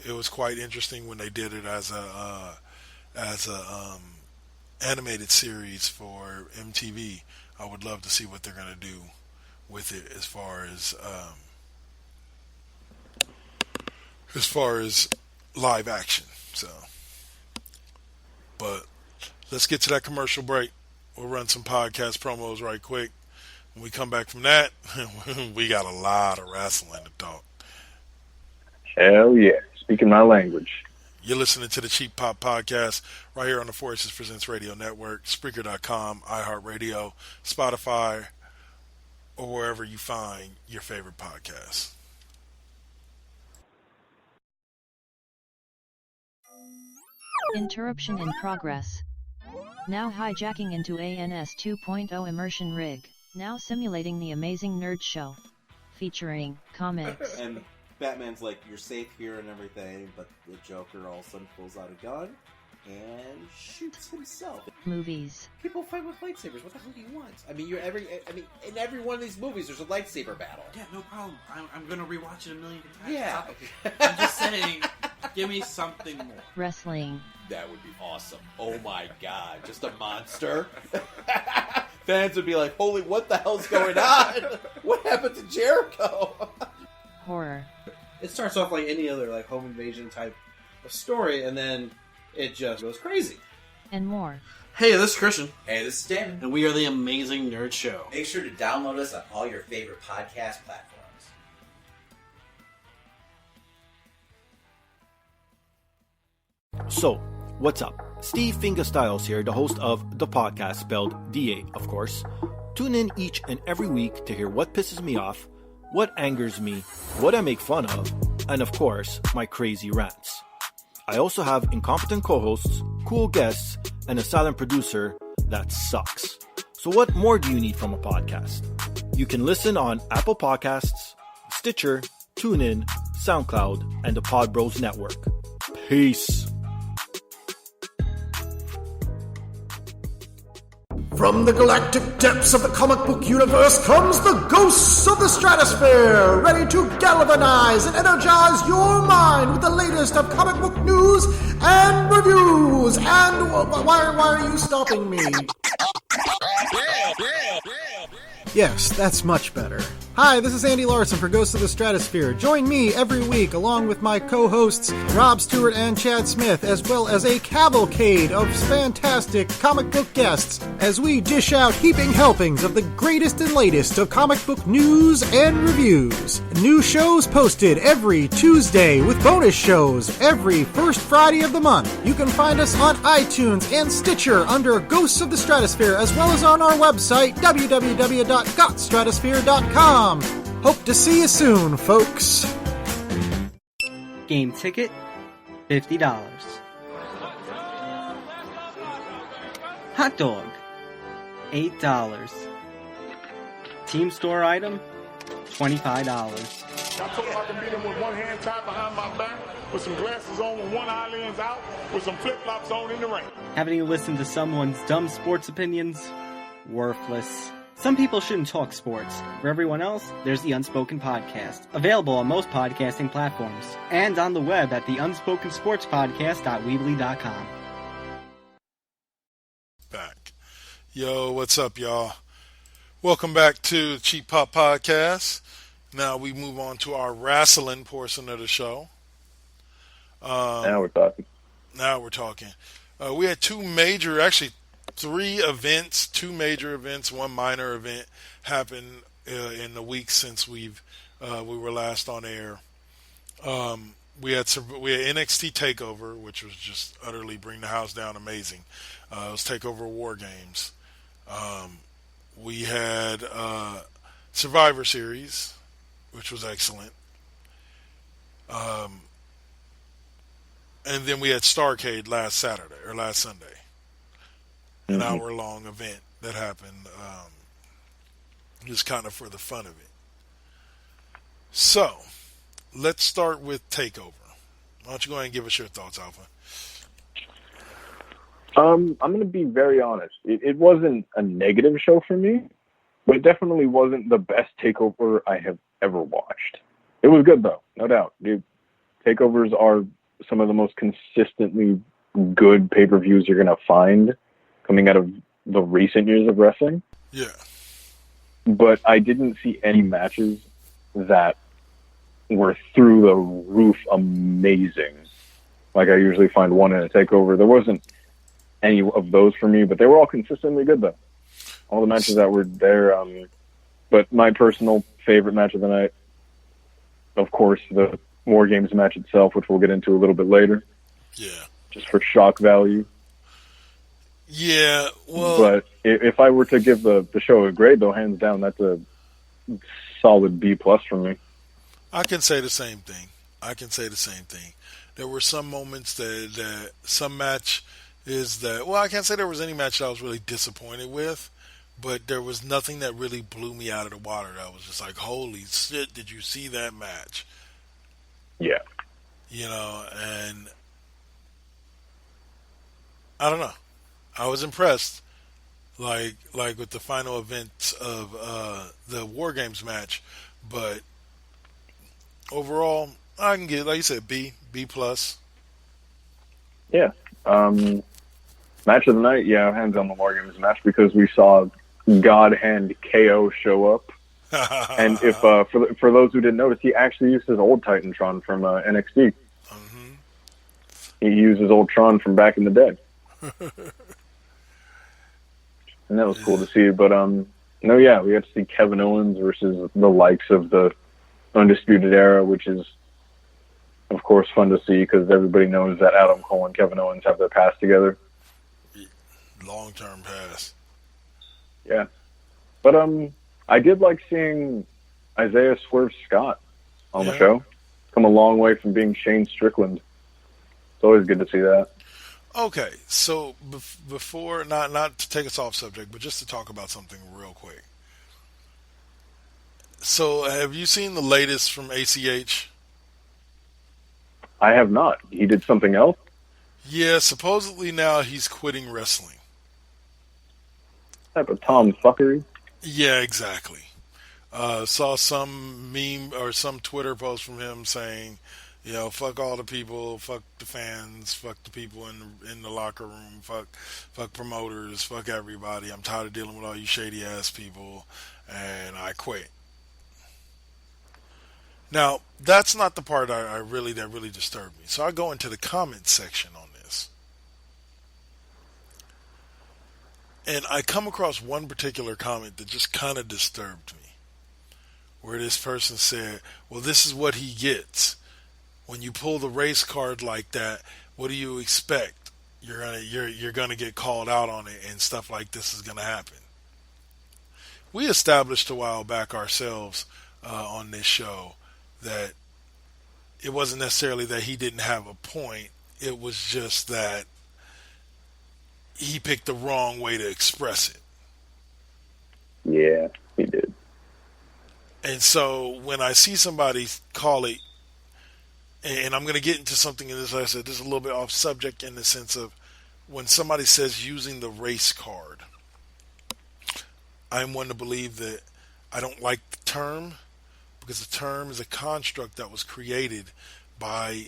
it was quite interesting when they did it as a animated series for MTV. I would love to see what they're going to do with it as far as live action. So, but let's get to that commercial break. We'll run some podcast promos right quick. When we come back from that, we got a lot of wrestling to talk. Hell yeah. Speaking my language. You're listening to the Cheap Pop Podcast right here on the Forces Presents Radio Network, Spreaker.com, iHeartRadio, Spotify, or wherever you find your favorite podcasts. Interruption in progress. Now hijacking into ANS 2.0 immersion rig. Now simulating the amazing nerd show. Featuring comics. And Batman's like, you're safe here and everything, but the Joker all of a sudden pulls out a gun and shoots himself. Movies. People fight with lightsabers. What the hell do you want? I mean, in every one of these movies, there's a lightsaber battle. Yeah, no problem. I'm gonna rewatch it a million times. Yeah. I'm just saying, give me something more. Wrestling. That would be awesome. Oh my god, just a monster. Fans would be like, holy, what the hell's going on? What happened to Jericho? Horror. It starts off like any other home invasion type of story, and then it just goes crazy. And more. Hey, this is Christian. Hey, this is Damon. And we are the Amazing Nerd Show. Make sure to download us on all your favorite podcast platforms. So, what's up? Steve Fingerstyles here, the host of the podcast, spelled DA, of course. Tune in each and every week to hear what pisses me off, what angers me, what I make fun of, and of course, my crazy rants. I also have incompetent co-hosts, cool guests, and a silent producer that sucks. So what more do you need from a podcast? You can listen on Apple Podcasts, Stitcher, TuneIn, SoundCloud, and the Pod Bros Network. Peace. From the galactic depths of the comic book universe comes the ghosts of the stratosphere, ready to galvanize and energize your mind with the latest of comic book news and reviews. And why are you stopping me? Yes, that's much better. Hi, this is Andy Larson for Ghosts of the Stratosphere. Join me every week along with my co-hosts Rob Stewart and Chad Smith, as well as a cavalcade of fantastic comic book guests, as we dish out heaping helpings of the greatest and latest of comic book news and reviews. New shows posted every Tuesday with bonus shows every first Friday of the month. You can find us on iTunes and Stitcher under Ghosts of the Stratosphere, as well as on our website, www.gotstratosphere.com. Hope to see you soon, folks. Game ticket, $50. Hot dog, $8. Team store item, $25. I told him I can beat him with one hand tied behind my back, with some glasses on, with one eyelid out, with some flip-flops on in the ring. Haven't you listened to someone's dumb sports opinions? Worthless. Some people shouldn't talk sports. For everyone else, there's the Unspoken Podcast, available on most podcasting platforms, and on the web at theunsporkensportspodcast.weebly.com. Back. Yo, what's up, y'all? Welcome back to the Cheap Pop Podcast. Now we move on to our wrestling portion of the show. Now we're talking. We had three events, two major events, one minor event happen in the week since we were last on air. We had NXT Takeover, which was just utterly bring the house down, amazing. It was Takeover War Games. We had Survivor Series, which was excellent. And then we had Starrcade last Sunday. An hour-long event that happened just kind of for the fun of it. So, let's start with Takeover. Why don't you go ahead and give us your thoughts, Alpha? I'm going to be very honest. It wasn't a negative show for me, but it definitely wasn't the best Takeover I have ever watched. It was good, though, no doubt. Dude, Takeovers are some of the most consistently good pay-per-views you're going to find coming out of the recent years of wrestling. Yeah. But I didn't see any matches that were through the roof amazing. Like I usually find one in a Takeover. There wasn't any of those for me, but they were all consistently good, though. All the matches that were there. But my personal favorite match of the night, of course, the War Games match itself, which we'll get into a little bit later. Yeah. Just for shock value. Yeah, well... But if I were to give the show a grade, though, hands down, that's a solid B+ for me. I can say the same thing. There were some moments that some match is that... Well, I can't say there was any match that I was really disappointed with, but there was nothing that really blew me out of the water. That was just like, holy shit, did you see that match? Yeah. You know, and... I don't know. I was impressed, like with the final event of the War Games match, but overall, I can get, like you said, B+. Yeah. Match of the night, yeah, hands on the War Games match because we saw God Hand KO show up, and if for those who didn't notice, he actually used his old Titantron from NXT. Mm-hmm. He used his old Tron from back in the day. And that was cool to see. But, we got to see Kevin Owens versus the likes of the Undisputed Era, which is, of course, fun to see because everybody knows that Adam Cole and Kevin Owens have their past together. Long-term past. Yeah. But I did like seeing Isaiah Swerve Scott on the show. Come a long way from being Shane Strickland. It's always good to see that. Okay, so before, not to take us off subject, but just to talk about something real quick. So, have you seen the latest from ACH? I have not. He did something else? Yeah, supposedly now he's quitting wrestling. Type of tomfuckery? Yeah, exactly. Saw some meme or some Twitter post from him saying, you know, fuck all the people, fuck the fans, fuck the people in the locker room, fuck promoters, fuck everybody. I'm tired of dealing with all you shady ass people, and I quit. Now, that's not the part that really disturbed me. So I go into the comments section on this, and I come across one particular comment that just kind of disturbed me, where this person said, "Well, this is what he gets." When you pull the race card like that, what do you expect? You're gonna get called out on it, and stuff like this is gonna happen. We established a while back ourselves on this show that it wasn't necessarily that he didn't have a point. It was just that he picked the wrong way to express it. Yeah, he did. And so when I see somebody call it, and I'm going to get into something in this, like I said, this is a little bit off subject in the sense of when somebody says using the race card, I'm one to believe that I don't like the term because the term is a construct that was created by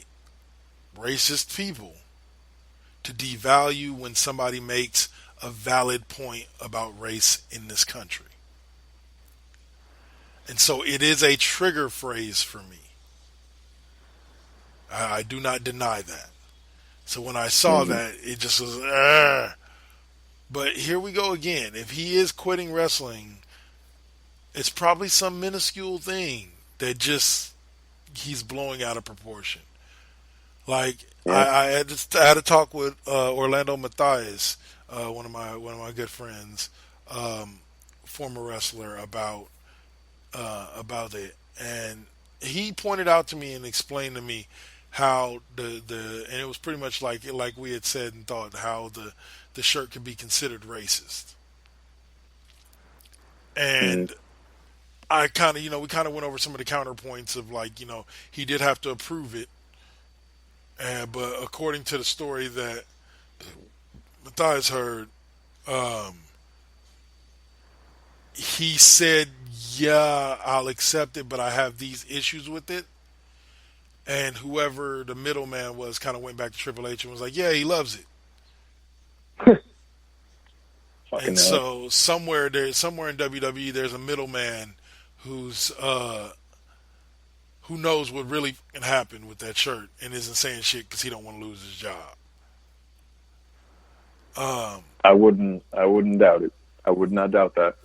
racist people to devalue when somebody makes a valid point about race in this country. And so it is a trigger phrase for me. I do not deny that. So when I saw that, it just was, Argh. But here we go again. If he is quitting wrestling, it's probably some minuscule thing that just he's blowing out of proportion. Like I had a talk with Orlando Matthias, one of my good friends, former wrestler, about it, and he pointed out to me and explained to me how and it was pretty much like we had said and thought, how the shirt could be considered racist. And I kind of, we kind of went over some of the counterpoints of he did have to approve it. But according to the story that Matthias heard, he said, yeah, I'll accept it, but I have these issues with it. And whoever the middleman was kind of went back to Triple H and was like, yeah, he loves it. And so somewhere in WWE, there's a middleman who knows what really can happen with that shirt and isn't saying shit because he don't want to lose his job. I wouldn't doubt it. I would not doubt that.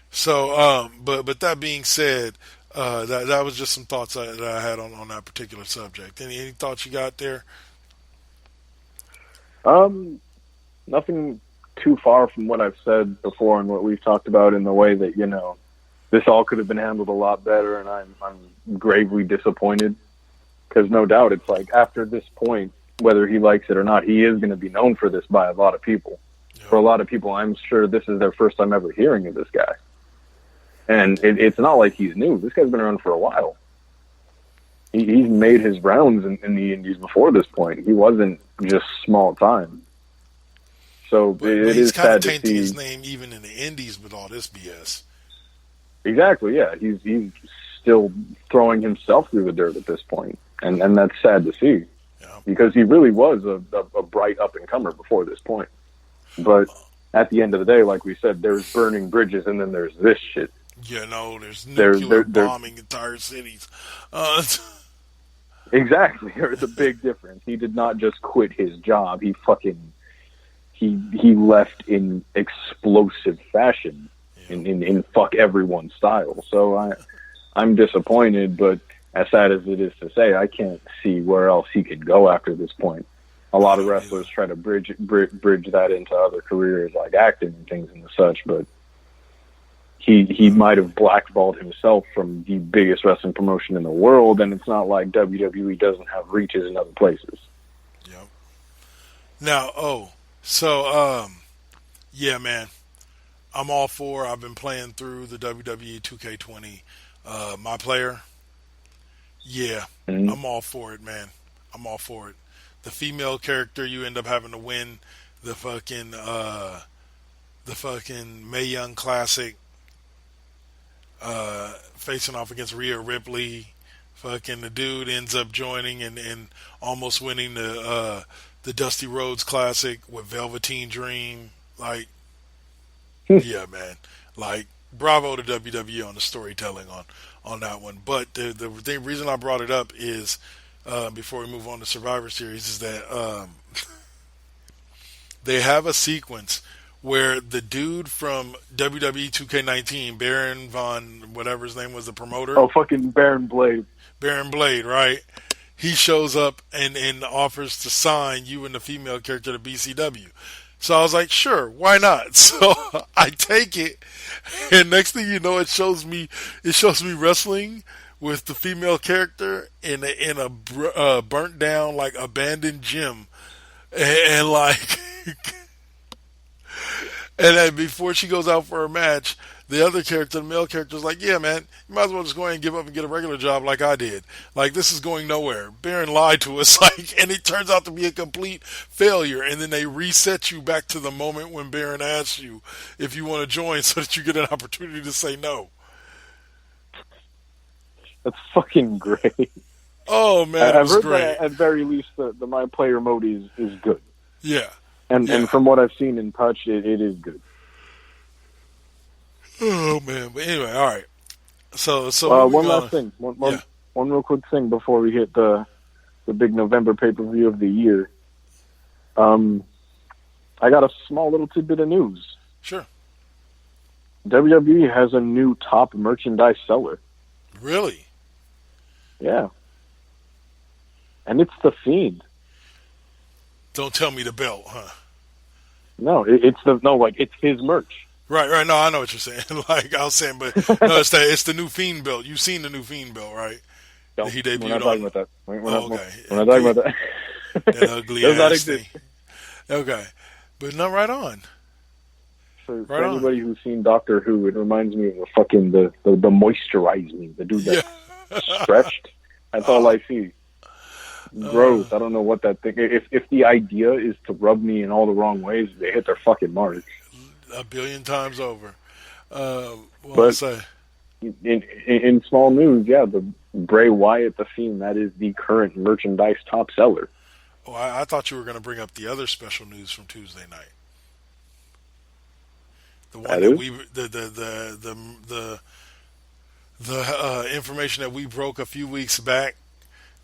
So, but that being said, that was just some thoughts that I had on that particular subject. Any thoughts you got there? Nothing too far from what I've said before and what we've talked about in the way that, this all could have been handled a lot better, and I'm gravely disappointed because no doubt it's like after this point, whether he likes it or not, he is going to be known for this by a lot of people. Yeah. For a lot of people, I'm sure this is their first time ever hearing of this guy. And it's not like he's new. This guy's been around for a while. He's made his rounds in the Indies before this point. He wasn't just small time. So but it is sad to see. He's kind of tainting his name even in the Indies with all this BS. Exactly, yeah. He's still throwing himself through the dirt at this point. And that's sad to see. Yeah. Because he really was a bright up-and-comer before this point. But at the end of the day, like we said, there's burning bridges and then there's this shit. Yeah, no, there's nuclear bombing entire cities. Exactly. There's a big difference. He did not just quit his job. He left in explosive fashion, in fuck everyone style. So I'm disappointed, but as sad as it is to say, I can't see where else he could go after this point. A lot of wrestlers try to bridge that into other careers like acting and things and such, but he might have blackballed himself from the biggest wrestling promotion in the world, and it's not like WWE doesn't have reaches in other places. Yep. Now, yeah, man, I'm all for. I've been playing through the WWE 2K20, my player. Yeah, I'm all for it, man. I'm all for it. The female character, you end up having to win the fucking Mae Young Classic, facing off against Rhea Ripley. Fucking the dude ends up joining and almost winning the Dusty Rhodes Classic with Velveteen Dream. Like, yeah, man. Like, bravo to WWE on the storytelling on that one. But the reason I brought it up is, before we move on to Survivor Series, is that they have a sequence where the dude from WWE 2K19, Baron Von, whatever his name was, the promoter. Oh, fucking Baron Blade. Baron Blade, right? He shows up and offers to sign you and the female character to BCW. So I was like, sure, why not? So I take it, and next thing you know, it shows me wrestling with the female character in a burnt down, like, abandoned gym, and like, and then before she goes out for her match, the other character, the male character, is like, yeah, man, you might as well just go ahead and give up and get a regular job like I did. Like, this is going nowhere. Baron lied to us, like, and it turns out to be a complete failure. And then they reset you back to the moment when Baron asks you if you want to join so that you get an opportunity to say no. That's fucking great. Oh, man, it was I've heard great. that at very least the My Player mode is good. Yeah. And from what I've seen in Touch, it is good. Oh, man. But anyway, all right. So one last thing. One real quick thing before we hit the big November pay-per-view of the year. I got a small little tidbit of news. Sure. WWE has a new top merchandise seller. Really? Yeah. And it's The Fiend. Don't tell me the belt, huh? No, it's his merch. Right. No, I know what you're saying. Like I was saying, but no, it's the new Fiend belt. You've seen the new Fiend belt, right? No, He debuted we're not talking on. about that. We're Okay. not talking about that. That ugly Does not ass exist. thing. Okay, but no, right on. For Right on. anybody who's seen Doctor Who, it reminds me of the fucking the moisturizing, the dude that stretched. That's all I see. Gross. I don't know what that thing. If the idea is to rub me in all the wrong ways, they hit their fucking mark. 1,000,000,000 times over. But in small news, the Bray Wyatt, the Fiend, that is the current merchandise top seller. Oh, I thought you were going to bring up the other special news from Tuesday night. The one that we the information that we broke a few weeks back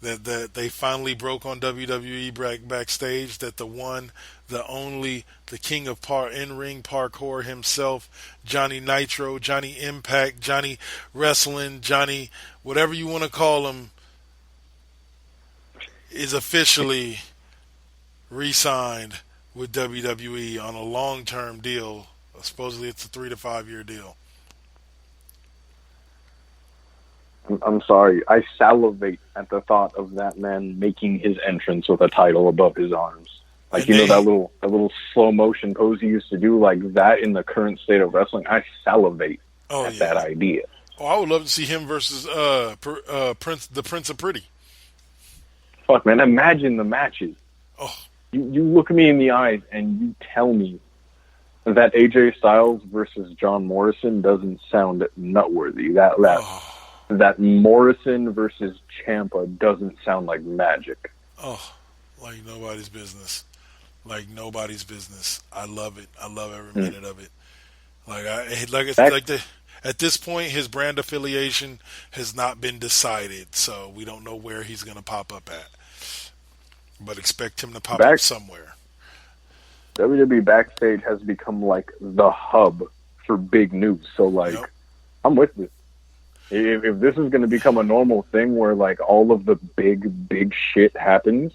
that they finally broke on WWE backstage, that the one, the only, the king of in-ring parkour himself, Johnny Nitro, Johnny Impact, Johnny Wrestling, Johnny whatever you want to call him, is officially re-signed with WWE on a long-term deal. Supposedly it's a 3 to 5 year deal. I'm sorry. I salivate at the thought of that man making his entrance with a title above his arms. Like, you know, that little slow motion pose he used to do, like that in the current state of wrestling. I salivate at that idea. Oh, I would love to see him versus the Prince of Pretty. Fuck, man. Imagine the matches. Oh. You look me in the eyes and you tell me that AJ Styles versus John Morrison doesn't sound nutworthy. That Morrison versus Ciampa doesn't sound like magic. Oh, like nobody's business. Like nobody's business. I love it. I love every minute of it. At this point, his brand affiliation has not been decided, so we don't know where he's going to pop up at. But expect him to pop up somewhere. WWE Backstage has become like the hub for big news. So, I'm with this. If this is going to become a normal thing where, like, all of the big shit happens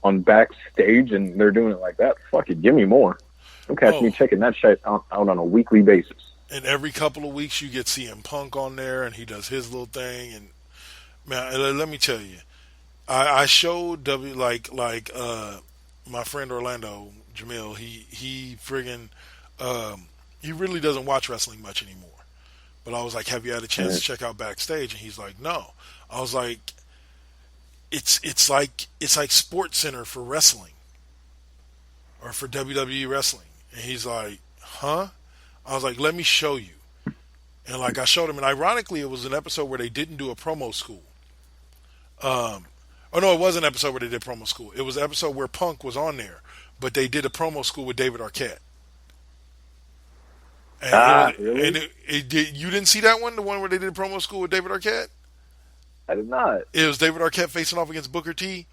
on Backstage and they're doing it like that, fuck it, give me more. Don't catch me checking that shit out on a weekly basis. And every couple of weeks you get CM Punk on there and he does his little thing. And, man, let me tell you, I showed my friend Orlando Jamil, he friggin' he really doesn't watch wrestling much anymore. But I was like, have you had a chance to check out Backstage? And he's like, no. I was like, it's like Sports Center for wrestling, or for WWE wrestling. And he's like, huh? I was like, let me show you. And I showed him, and ironically, it was an episode where they didn't do a promo school. Oh no, it was an episode where they did promo school. It was an episode where Punk was on there, but they did a promo school with David Arquette. And really? And you didn't see that one? The one where they did a promo school with David Arquette? I did not. It was David Arquette facing off against Booker T.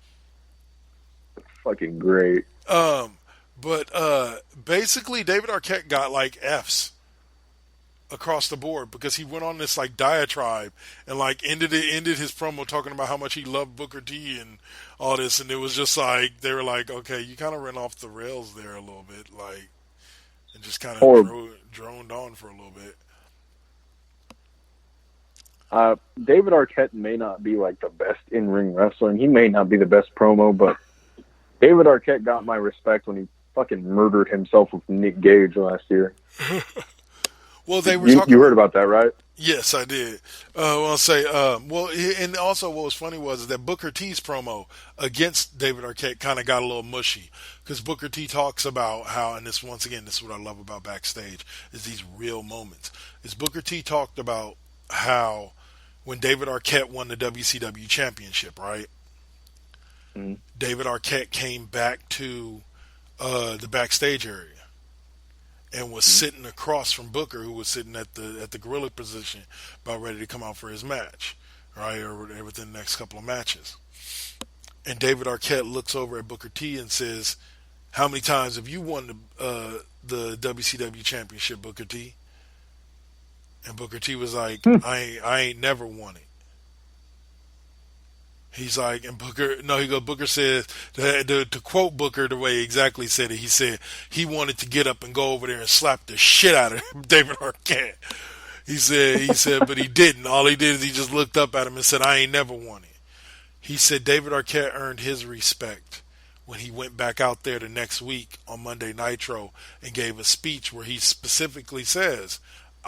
That's fucking great. But basically David Arquette got like F's across the board, because he went on this like diatribe and like ended his promo talking about how much he loved Booker T and all this, and it was just like they were like, okay, you kind of ran off the rails there a little bit, like, and just kind of droned on for a little bit. David Arquette may not be like the best in-ring wrestler, and he may not be the best promo, but David Arquette got my respect when he fucking murdered himself with Nick Gage last year. Well, they were talking. You heard about that, right? Yes, I did. And also what was funny was that Booker T's promo against David Arquette kind of got a little mushy, because Booker T talks about how, and this, once again, this is what I love about backstage, is these real moments. Is Booker T talked about how when David Arquette won the WCW championship, right? Mm-hmm. David Arquette came back to the backstage area and was sitting across from Booker, who was sitting at the gorilla position, about ready to come out for his match, right, or within the next couple of matches. And David Arquette looks over at Booker T and says, "How many times have you won the WCW championship, Booker T?" And Booker T was like, I ain't never won it. He's like, and Booker says, to quote Booker the way he exactly said it, he said he wanted to get up and go over there and slap the shit out of David Arquette. He said, but he didn't. All he did is he just looked up at him and said, I ain't never won it. He said David Arquette earned his respect when he went back out there the next week on Monday Nitro and gave a speech where he specifically says,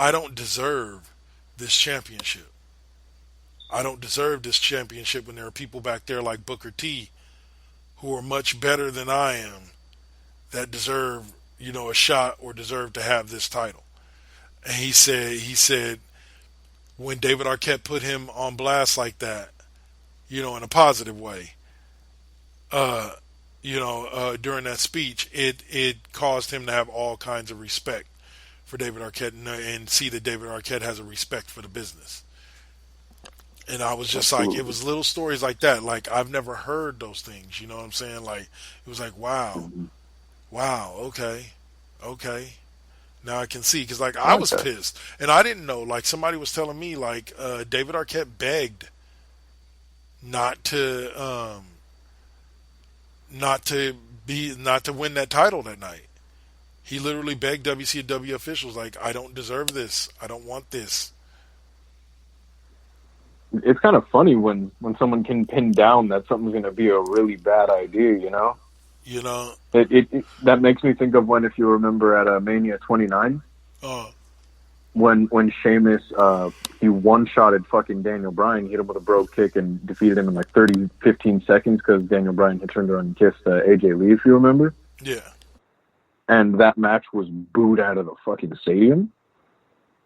I don't deserve this championship. I don't deserve this championship when there are people back there like Booker T who are much better than I am that deserve, a shot or deserve to have this title. And he said when David Arquette put him on blast like that, in a positive way, during that speech, it caused him to have all kinds of respect for David Arquette and see that David Arquette has a respect for the business. And I was just like, it was little stories like that. Like, I've never heard those things. You know what I'm saying? Like, it was like, wow, okay. Now I can see. Because, like, I was pissed. And I didn't know. Like, somebody was telling me, like, David Arquette begged not to win that title that night. He literally begged WCW officials, like, I don't deserve this. I don't want this. It's kind of funny when someone can pin down that something's going to be a really bad idea, That makes me think of when, if you remember, at Mania 29, when Sheamus, he one-shotted fucking Daniel Bryan, hit him with a bro kick and defeated him in like 15 seconds because Daniel Bryan had turned around and kissed AJ Lee, if you remember. Yeah. And that match was booed out of the fucking stadium.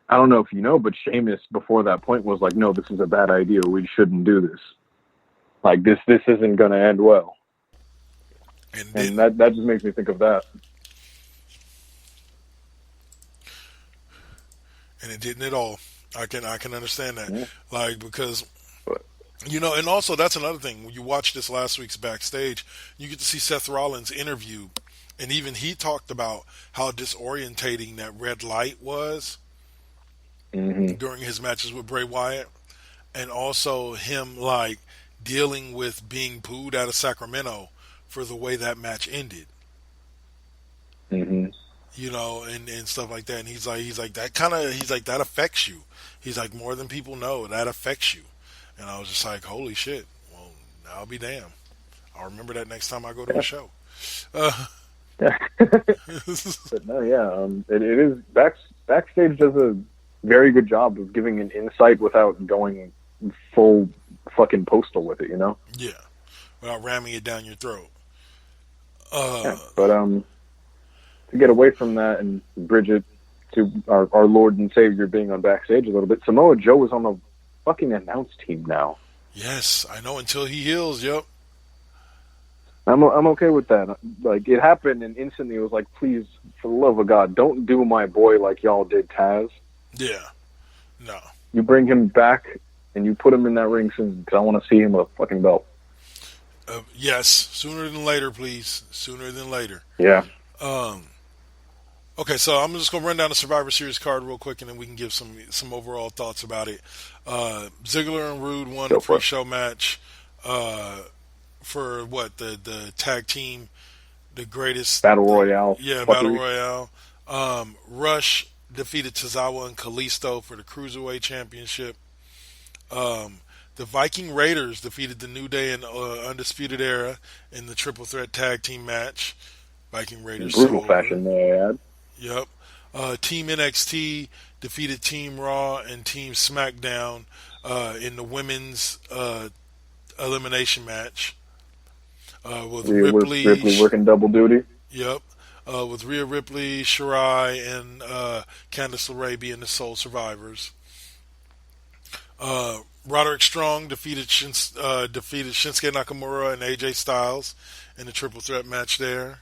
I don't know if you know, but Sheamus before that point was like, no, this is a bad idea. We shouldn't do this. Like, this isn't going to end well. And that just makes me think of that. And it didn't at all. I can understand that. Yeah. Like, because, and also that's another thing. When you watch this last week's backstage, you get to see Seth Rollins' interview. And even he talked about how disorientating that red light was during his matches with Bray Wyatt, and also him like dealing with being booed out of Sacramento for the way that match ended. And stuff like that. And he's like that affects you. He's like, more than people know, that affects you. And I was just like, holy shit. Well, I'll be damned. I'll remember that next time I go to a show. But no, yeah, it is backstage does a very good job of giving an insight without going full fucking postal with it, Yeah, without ramming it down your throat. But to get away from that and bridge it to our Lord and Savior being on backstage a little bit, Samoa Joe is on the fucking announce team now. Yes, I know, until he heals. Yep. I'm okay with that. Like, it happened, and instantly it was like, please, for the love of God, don't do my boy like y'all did Taz. Yeah. No. You bring him back, and you put him in that ring soon, because I want to see him with a fucking belt. Yes. Sooner than later, please. Sooner than later. Yeah. Okay, so I'm just gonna run down the Survivor Series card real quick, and then we can give some overall thoughts about it. Ziggler and Rude won the pre-show match for what the tag team, the greatest Battle Royale. Yeah, Battle Royale. Rush defeated Tozawa and Kalisto for the Cruiserweight Championship. The Viking Raiders defeated the New Day and Undisputed Era in the Triple Threat Tag Team match. Viking Raiders. Brutal fashion, may I add. Yep. Team NXT defeated Team Raw and Team SmackDown in the women's elimination match. With Ripley working double duty. Yep. With Rhea Ripley, Shirai, and Candice LeRae being the sole survivors. Roderick Strong defeated Shinsuke Nakamura and AJ Styles in the triple threat match there.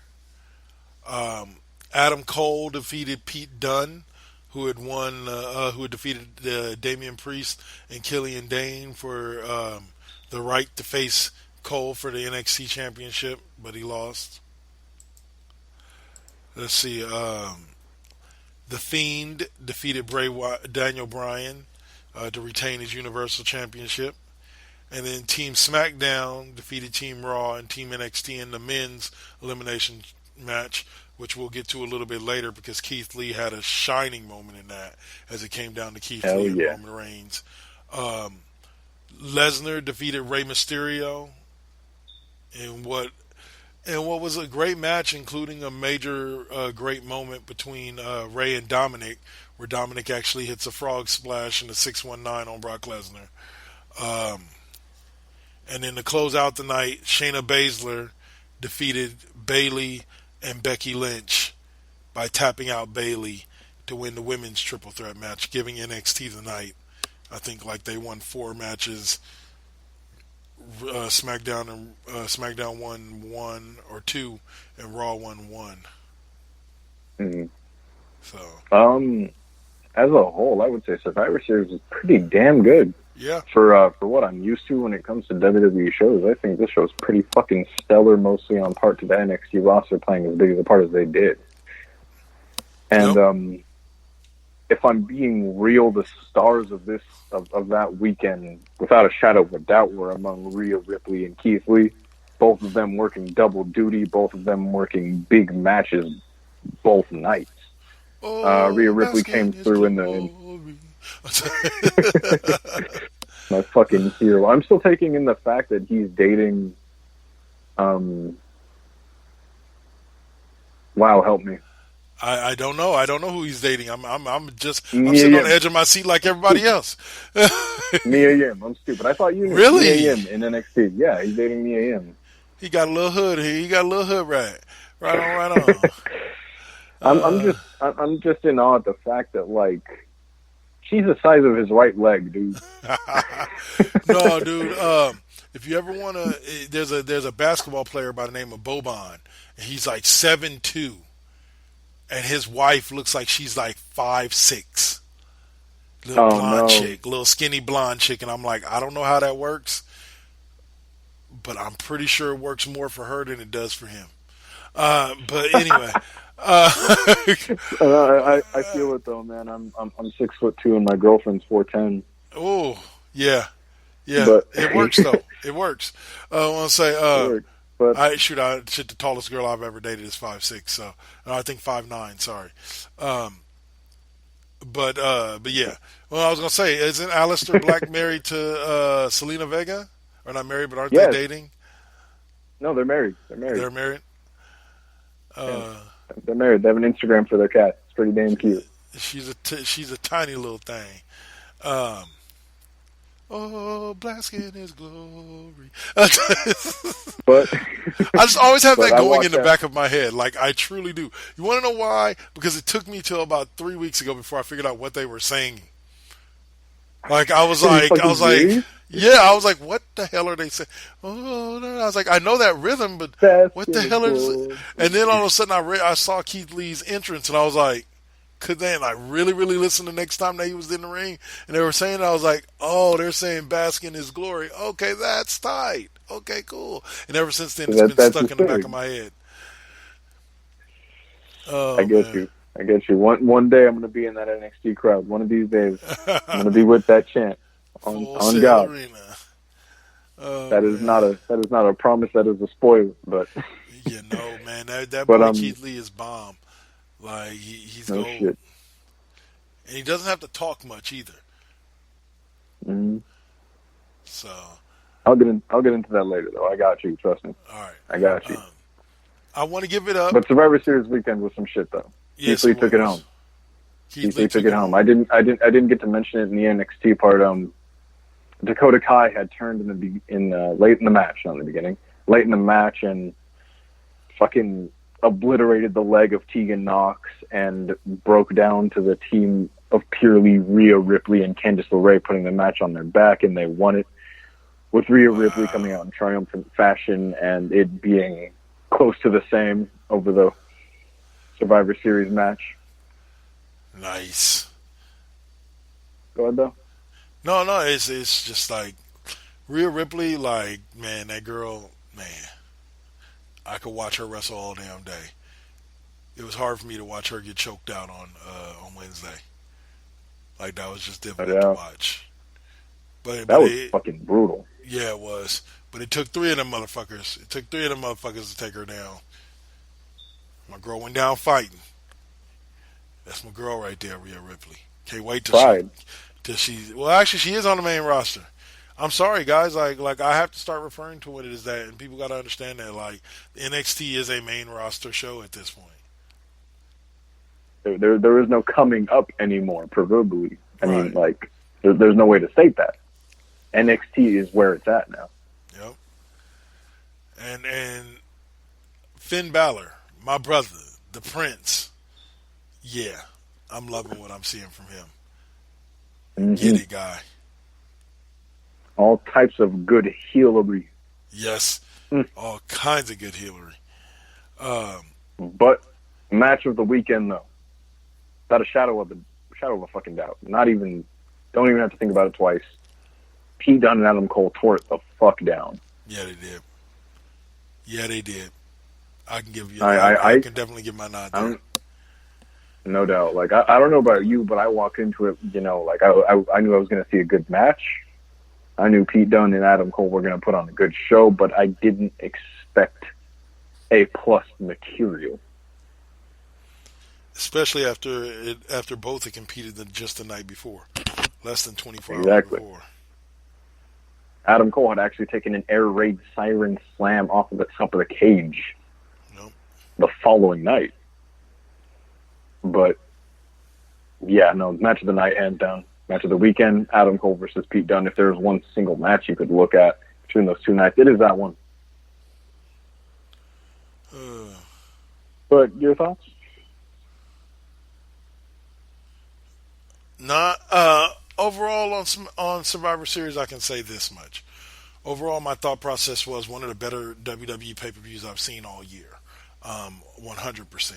Adam Cole defeated Pete Dunne, who had defeated Damian Priest and Killian Dane for the right to face Cole for the NXT Championship, but he lost. Let's see. The Fiend defeated Daniel Bryan to retain his Universal Championship. And then Team SmackDown defeated Team Raw and Team NXT in the men's elimination match, which we'll get to a little bit later because Keith Lee had a shining moment in that as it came down to Keith Lee and Roman Reigns. Lesnar defeated Rey Mysterio in what was a great match, including a major great moment between Rey and Dominic, where Dominic actually hits a frog splash in the 619 on Brock Lesnar. And then to close out the night, Shayna Baszler defeated Bayley and Becky Lynch by tapping out Bayley to win the women's triple threat match, giving NXT the night. I think like they won 4 matches. SmackDown won 1 or 2, and Raw won 1. Mm-hmm. So, as a whole, I would say Survivor Series is pretty damn good. Yeah. For what I'm used to when it comes to WWE shows, I think this show's pretty fucking stellar, mostly on part to the NXT roster playing as big of a part as they did. And if I'm being real, the stars of that weekend, without a shadow of a doubt, were among Rhea Ripley and Keith Lee. Both of them working double duty, both of them working big matches both nights. Rhea Ripley came through in the... My fucking hero. I'm still taking in the fact that he's dating... Wow, help me. I don't know. I don't know who he's dating. I'm sitting on the edge of my seat like everybody else. Mia Yim. I'm stupid. I thought you knew. Really? Mia Yim in NXT. Yeah, he's dating Mia Yim. He got a little hood. He got a little hood right on. I'm just in awe at the fact that like she's the size of his right leg, dude. No, dude. If you ever want to, there's a basketball player by the name of Boban, and he's like 7'2". And his wife looks like she's like 5'6". Little blonde chick, little skinny blonde chick, and I'm like, I don't know how that works, but I'm pretty sure it works more for her than it does for him. But anyway, I feel it though, man. I'm 6'2" and my girlfriend's 4'10". Oh yeah, but it works though. It works. I want to say. But the tallest girl I've ever dated is 5'6", so I think 5'9". Sorry, but yeah. Well, I was gonna say, isn't Aleister Black married to Selena Vega? Or not married, but aren't they dating? No, they're married. They're married. They're married. They have an Instagram for their cat. It's pretty damn cute. She's a tiny little thing. Oh, bask in his glory. But I just always have that going in the back of my head. Like, I truly do. You want to know why? Because it took me till about 3 weeks ago before I figured out what they were saying. Like, I was like, what the hell are they saying? Oh, no. I was like, I know that rhythm, but what the hell is it? And then all of a sudden I saw Keith Lee's entrance, and I was like, could they like really, really listen the next time that he was in the ring? And they were saying, I was like, oh, they're saying bask in his glory. Okay, that's tight. Okay, cool. And ever since then, it's been stuck in the back of my head. Oh, I get you. I get you. One day I'm going to be in that NXT crowd. One of these days, I'm going to be with that chant on God. Arena. Oh, that is not a promise. That is a spoiler. But you know, man, that but, boy Keith Lee is bomb. Like he's no gold, shit. and he doesn't have to talk much either. Mm-hmm. So I'll get into that later, though. I got you. Trust me. all right, I got you. I want to give it up. But Survivor Series weekend was some shit, though. Yes, Keith Lee took it home. Keith Lee took it home. I didn't get to mention it in the NXT part. Dakota Kai had turned late in the match, not in the beginning, late in the match, and fucking obliterated the leg of Tegan Knox and broke down to the team of purely Rhea Ripley and Candice LeRae, putting the match on their back, and they won it with Rhea Ripley coming out in triumphant fashion and it being close to the same over the Survivor Series match. Nice. Go ahead, though. No, it's just like Rhea Ripley. Like, man, that girl, man, I could watch her wrestle all damn day. It was hard for me to watch her get choked out on Wednesday. Like, that was just difficult to watch. But that was fucking brutal. Yeah, it was. But it took three of them motherfuckers. To take her down. My girl went down fighting. That's my girl right there, Rhea Ripley. Can't wait till she. Well, actually, she is on the main roster. I'm sorry, guys. Like I have to start referring to it as that, and people got to understand that. Like, NXT is a main roster show at this point. There is no coming up anymore, proverbially. I mean, like, there's no way to state that. NXT is where it's at now. Yep. And Finn Balor, my brother, the Prince. Yeah, I'm loving what I'm seeing from him. Mm-hmm. Get it, guy. All types of good healery. Yes, all kinds of good healery. But match of the weekend, though, without a shadow of a fucking doubt. Don't even have to think about it twice. Pete Dunne and Adam Cole tore it the fuck down. Yeah, they did. I can give you. I can definitely give my nod there. No doubt. Like, I don't know about you, but I walked into it, like I knew I was going to see a good match. I knew Pete Dunne and Adam Cole were going to put on a good show, but I didn't expect A-plus material. Especially after both had competed just the night before. Less than 24 hours before. Adam Cole had actually taken an air raid siren slam off of the top of the cage the following night. But, yeah, no, match of the night, hands down. Match of the weekend, Adam Cole versus Pete Dunne. If there was one single match you could look at between those two nights, it is that one. But your thoughts? Overall on Survivor Series, I can say this much. Overall, my thought process was one of the better WWE pay-per-views I've seen all year. 100%.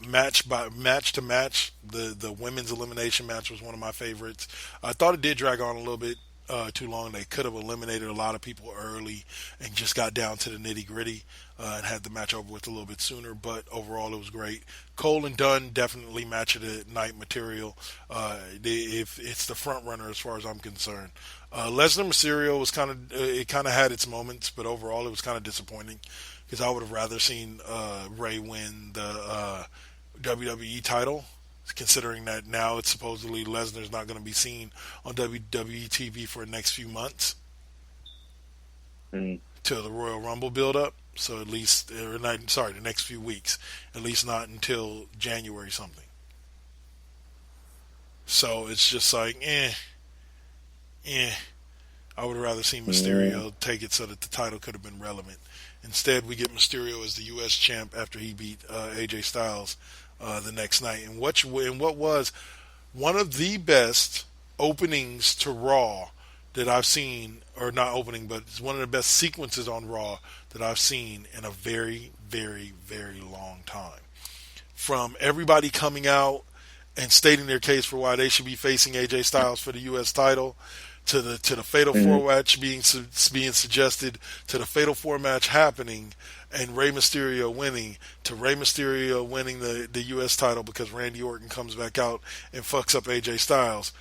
Match to match, the women's elimination match was one of my favorites. I thought it did drag on a little bit too long. They could have eliminated a lot of people early and just got down to the nitty-gritty and had the match over with a little bit sooner, but overall it was great. Cole and Dunn, definitely match of the night material. If it's the front runner as far as I'm concerned. Lesnar Mysterio was kind of had its moments, but overall it was kind of disappointing because I would have rather seen Ray win the WWE title, considering that now it's supposedly Lesnar's not going to be seen on WWE TV for the next few months till the Royal Rumble build-up. So at least, the next few weeks, at least not until January something. So it's just like, I would have rather seen Mysterio take it so that the title could have been relevant. Instead, we get Mysterio as the U.S. champ after he beat AJ Styles the next night. And what was one of the best openings to Raw that I've seen, or not opening, but it's one of the best sequences on Raw that I've seen in a very, very, very long time. From everybody coming out and stating their case for why they should be facing AJ Styles for the U.S. title, to the Fatal Four match being suggested, to the Fatal Four match happening, and Rey Mysterio winning, to Rey Mysterio winning the U.S. title because Randy Orton comes back out and fucks up AJ Styles.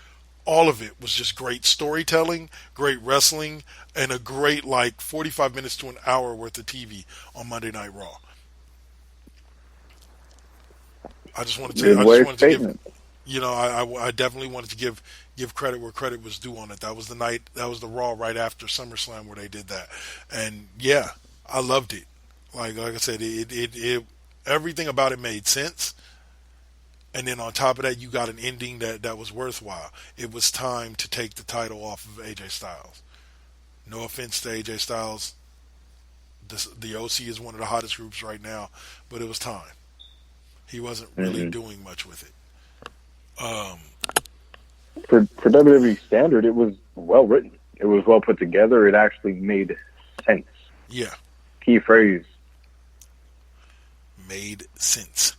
All of it was just great storytelling, great wrestling, and a great 45 minutes to an hour worth of TV on Monday Night Raw. I just wanted to give, I definitely wanted to give credit where credit was due on it. That was the Raw right after SummerSlam where they did that, and yeah, I loved it. Like I said, it everything about it made sense. And then on top of that, you got an ending that was worthwhile. It was time to take the title off of AJ Styles. No offense to AJ Styles. The OC is one of the hottest groups right now, but it was time. He wasn't really doing much with it. For WWE standard, it was well written. It was well put together. It actually made sense. Yeah. Key phrase. Made sense.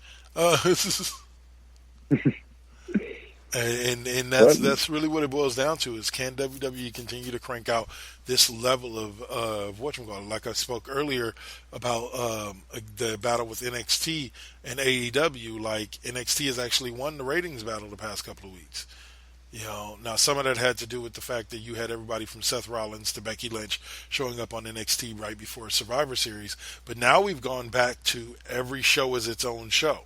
And that's really what it boils down to, is can WWE continue to crank out this level of whatchamacallit? Like I spoke earlier about the battle with NXT and AEW. Like NXT has actually won the ratings battle the past couple of weeks. Now some of that had to do with the fact that you had everybody from Seth Rollins to Becky Lynch showing up on NXT right before Survivor Series. But now we've gone back to every show as its own show.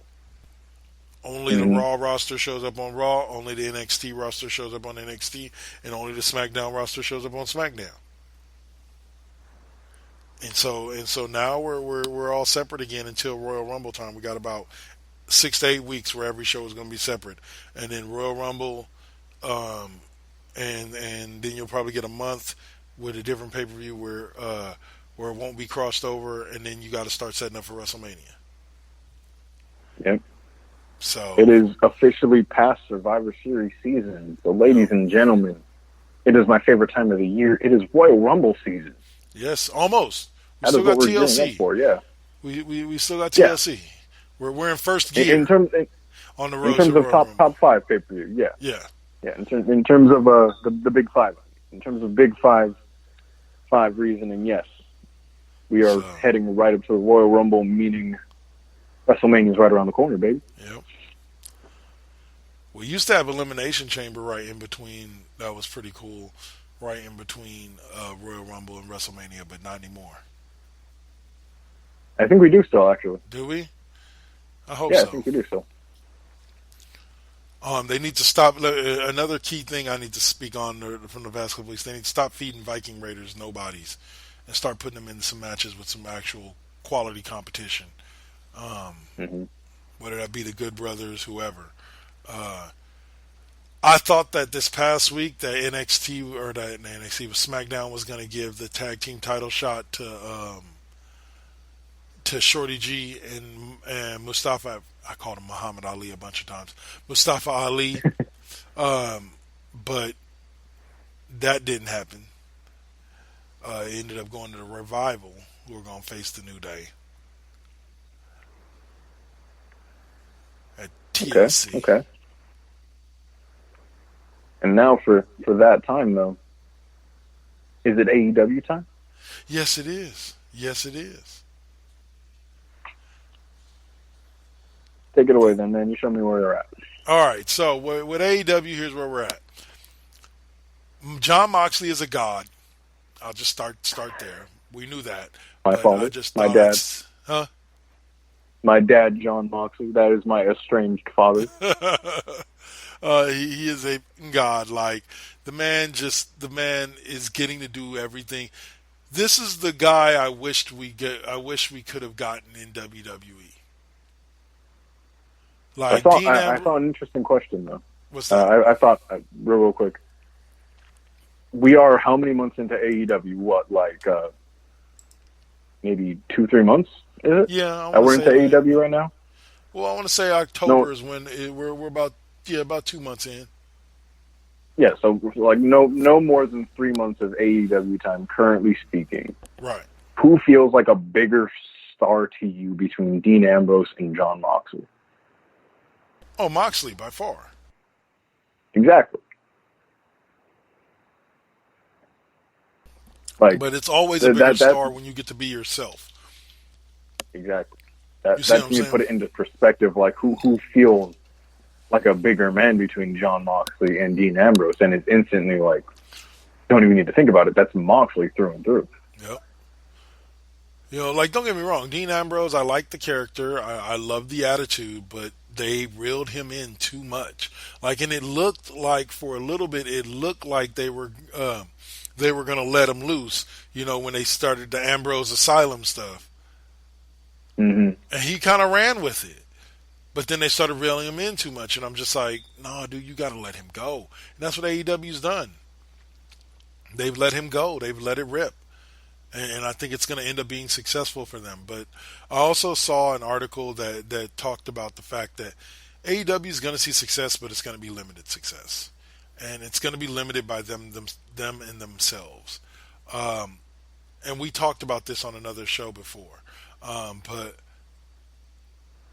Only the Raw roster shows up on Raw, only the NXT roster shows up on NXT, and only the SmackDown roster shows up on SmackDown. And so now we're all separate again until Royal Rumble time. We got about 6 to 8 weeks where every show is going to be separate, and then Royal Rumble, and then you'll probably get a month with a different pay-per-view where it won't be crossed over, and then you got to start setting up for WrestleMania. Yep. So it is officially past Survivor Series season. So, ladies and gentlemen, it is my favorite time of the year. It is Royal Rumble season. Yes, almost. We that still is what got we're TLC. gearing up for, yeah. We still got TLC. Yeah. We're in first gear on the road. In terms of top five pay per view, yeah. Yeah. In terms of the big five, in terms of big five reasoning, yes, we are heading right up to the Royal Rumble, meaning WrestleMania is right around the corner, baby. Yep. We used to have Elimination Chamber right in between. That was pretty cool. Right in between Royal Rumble and WrestleMania, but not anymore. I think we do still, actually. Do we? I hope so. Yeah, I think we do still. They need to stop. Another key thing I need to speak on from the past couple weeks, they need to stop feeding Viking Raiders nobodies and start putting them in some matches with some actual quality competition. Whether that be the Good Brothers, whoever. I thought that this past week that NXT was SmackDown was going to give the tag team title shot to Shorty G and Mustafa. I called him Muhammad Ali a bunch of times. Mustafa Ali, but that didn't happen. It ended up going to the Revival, who are going to face the New Day at TLC. Okay. And now for that time, though, is it AEW time? Yes, it is. Yes, it is. Take it away then, man. You show me where you're at. All right. So with AEW, here's where we're at. Jon Moxley is a god. I'll just start there. We knew that. My father. My dad. Huh? My dad, Jon Moxley. That is my estranged father. He is a god. Like the man is getting to do everything. This is the guy I wish we could have gotten in WWE. Like I saw an interesting question though. What's that? I thought real quick. We are how many months into AEW? What, like maybe 2-3 months? Is it? Yeah, we're into AEW right now. Well, I want to say October is when we're about 2 months in. Yeah, so like no more than 3 months of AEW time, currently speaking. Right. Who feels like a bigger star to you between Dean Ambrose and Jon Moxley? Oh, Moxley by far. Exactly. Like, But it's always a bigger star when you get to be yourself. Exactly. That's what you put it into perspective. Like, who feels like a bigger man between Jon Moxley and Dean Ambrose, and it's instantly like, don't even need to think about it. That's Moxley through and through. Yep. You know, like, don't get me wrong, Dean Ambrose, I like the character, I love the attitude, but they reeled him in too much. Like, and it looked like for a little bit, it looked like they were going to let him loose. You know, when they started the Ambrose Asylum stuff, and he kind of ran with it. But then they started reeling him in too much, and I'm just like, no, dude, you got to let him go. And that's what AEW's done. They've let him go. They've let it rip. And I think it's going to end up being successful for them. But I also saw an article that talked about the fact that AEW is going to see success, but it's going to be limited success. And it's going to be limited by them and themselves. And we talked about this on another show before. But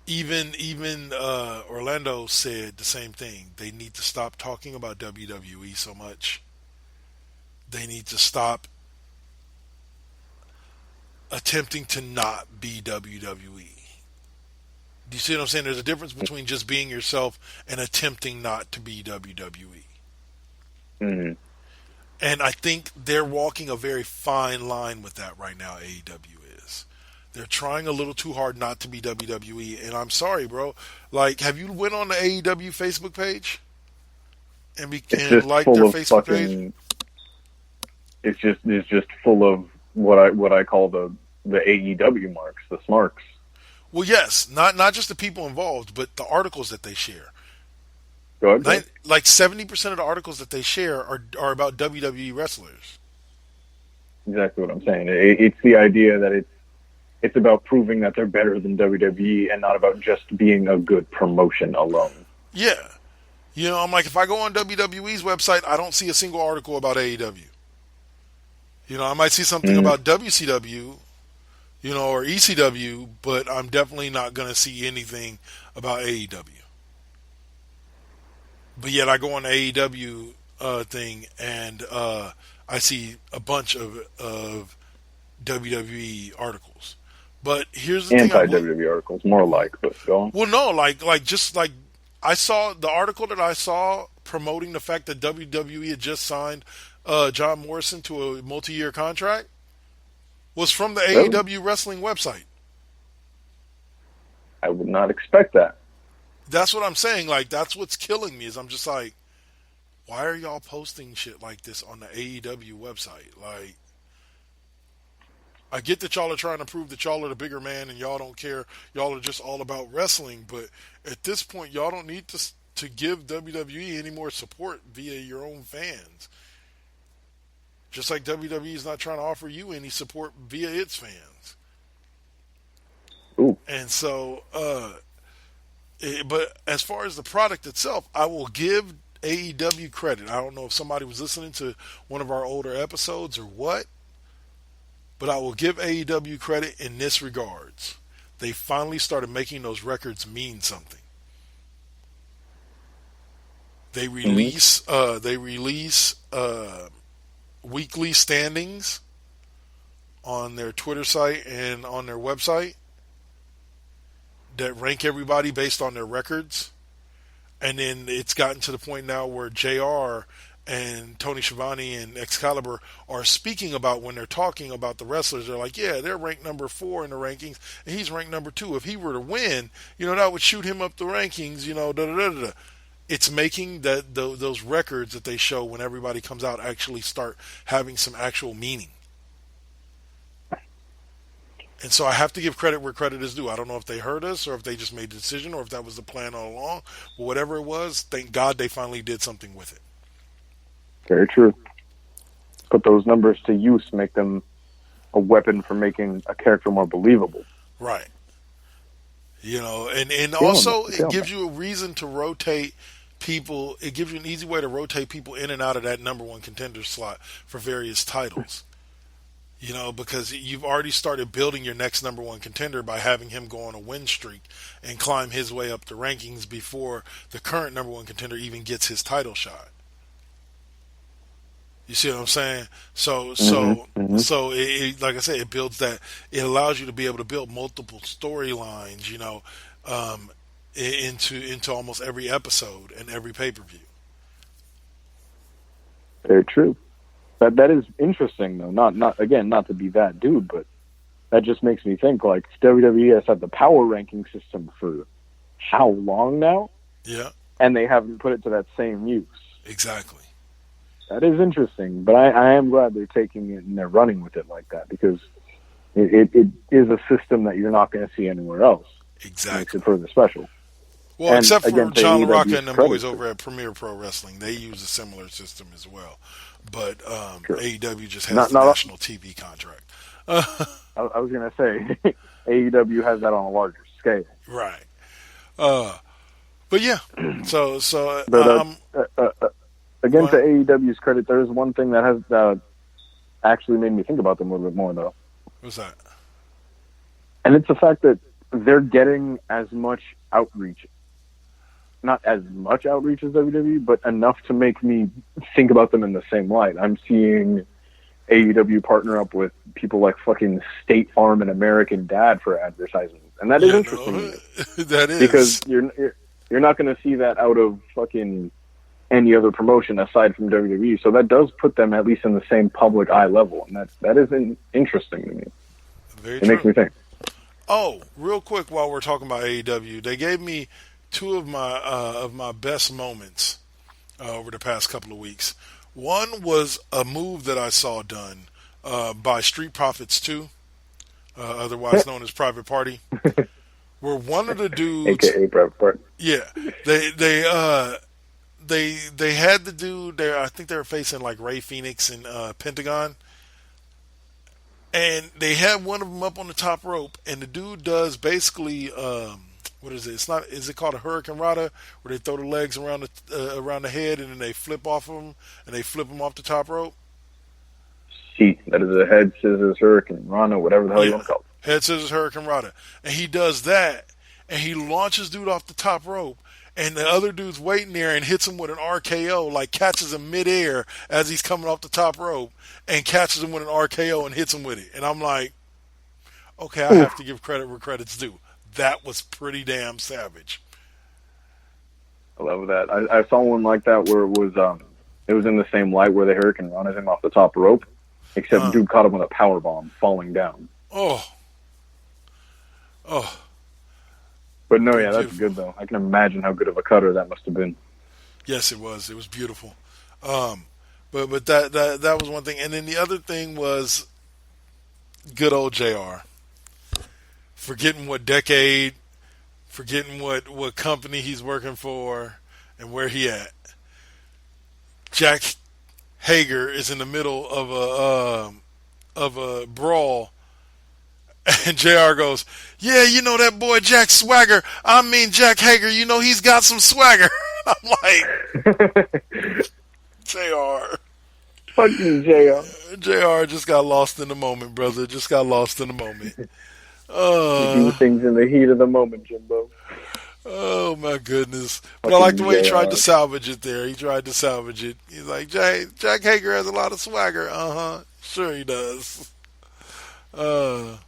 even Orlando said the same thing. They need to stop talking about WWE so much. They need to stop attempting to not be WWE. Do you see what I'm saying? There's a difference between just being yourself and attempting not to be WWE. Mm-hmm. And I think they're walking a very fine line with that right now, AEW is. They're trying a little too hard not to be WWE, and I'm sorry, bro. Like, have you went on the AEW Facebook page? And liked their Facebook page? It's just full of what I call the AEW marks, the smarks. Well, yes, not just the people involved, but the articles that they share. Go ahead. Like 70% of the articles that they share are about WWE wrestlers. Exactly what I'm saying. It's the idea that it's about proving that they're better than WWE and not about just being a good promotion alone. Yeah. You know, I'm like, if I go on WWE's website, I don't see a single article about AEW. You know, I might see something about WCW, you know, or ECW, but I'm definitely not going to see anything about AEW. But yet I go on the AEW thing and I see a bunch of WWE articles. But here's the thing. Anti-WWE articles, more like, but go on. Well, no, like I saw the article that I saw promoting the fact that WWE had just signed John Morrison to a multi-year contract was from the AEW wrestling website. I would not expect that. That's what I'm saying. Like, that's what's killing me is I'm just like, why are y'all posting shit like this on the AEW website? Like, I get that y'all are trying to prove that y'all are the bigger man and y'all don't care. Y'all are just all about wrestling. But at this point, y'all don't need to give WWE any more support via your own fans. Just like WWE is not trying to offer you any support via its fans. Ooh. And so, but as far as the product itself, I will give AEW credit. I don't know if somebody was listening to one of our older episodes or what, but I will give AEW credit in this regards. They finally started making those records mean something. They release weekly standings on their Twitter site and on their website that rank everybody based on their records. And then it's gotten to the point now where JR and Tony Schiavone and Excalibur are speaking about when they're talking about the wrestlers. They're like, yeah, they're ranked number 4 in the rankings, and he's ranked number 2. If he were to win, you know, that would shoot him up the rankings, you know, da-da-da-da-da. It's making those records that they show when everybody comes out actually start having some actual meaning. And so I have to give credit where credit is due. I don't know if they heard us or if they just made the decision or if that was the plan all along. But whatever it was, thank God they finally did something with it. Very true. Put those numbers to use, make them a weapon for making a character more believable. Right. You know, and also it gives you a reason to rotate people. It gives you an easy way to rotate people in and out of that number 1 contender slot for various titles. You know, because you've already started building your next number 1 contender by having him go on a win streak and climb his way up the rankings before the current number 1 contender even gets his title shot. You see what I'm saying? So like I said, it builds that. It allows you to be able to build multiple storylines, into almost every episode and every pay-per-view. Very true. That is interesting though. Not to be that dude, but that just makes me think like WWE has had the power ranking system for how long now? Yeah. And they haven't put it to that same use. Exactly. That is interesting, but I am glad they're taking it and they're running with it like that because it is a system that you're not going to see anywhere else. Exactly. Makes it further special. Well, and except for again, John AEW's LaRocca and them boys credit. over at Premier Pro Wrestling, they use a similar system as well. But Sure. AEW just has the national TV contract. I was going to say AEW has that on a larger scale, right? But yeah, so again, to AEW's credit, there is one thing that has actually made me think about them a little bit more, though. What's that? And it's the fact that they're getting as much outreach. Not as much outreach as WWE, but enough to make me think about them in the same light. I'm seeing AEW partner up with people like fucking State Farm and American Dad for advertisements, and that is interesting. No, that is because you're not going to see that out of fucking any other promotion aside from WWE. So that does put them at least in the same public eye level, and that is interesting to me. Very it true. makes me think. Oh, real quick, while we're talking about AEW, they gave me two of my best moments over the past couple of weeks. One was a move that I saw done by Street Profits 2, otherwise known as Private Party, where one of the dudes, AKA Private Party, yeah, they had the dude there. I think they were facing like Ray Phoenix and Pentagon. And they had one of them up on the top rope, and the dude does basically, what is it? Is it called a Hurricane Rana, where they throw the legs around the head, and then they flip off of them, and they flip them off the top rope? See, that is a head scissors Hurricane Rana, whatever the hell you want to call it. Head scissors Hurricane Rana, and he does that, and he launches dude off the top rope, and the other dude's waiting there and hits him with an RKO, like catches him midair as he's coming off the top rope, and catches him with an RKO and hits him with it. And I'm like, okay, I have to give credit where credit's due. That was pretty damn savage. I love that. I saw one like that where it was in the same light where the Hurricane Rana him off the top rope, except dude caught him with a power bomb falling down. Oh. But no, yeah, that's good though. I can imagine how good of a cutter that must have been. Yes, it was. It was beautiful. But that was one thing, and then the other thing was good old JR. Forgetting what decade, forgetting what company he's working for, and where he at. Jack Hager is in the middle of a brawl. And JR goes, yeah, you know that boy Jack Swagger. I mean Jack Hager, you know he's got some swagger. I'm like, JR. Fucking JR. JR just got lost in the moment, brother. Just got lost in the moment. Do things in the heat of the moment, Jimbo. Oh, my goodness. But I like the way he tried to salvage it there. He tried to salvage it. He's like, Jack Hager has a lot of swagger. Uh-huh. Sure he does. That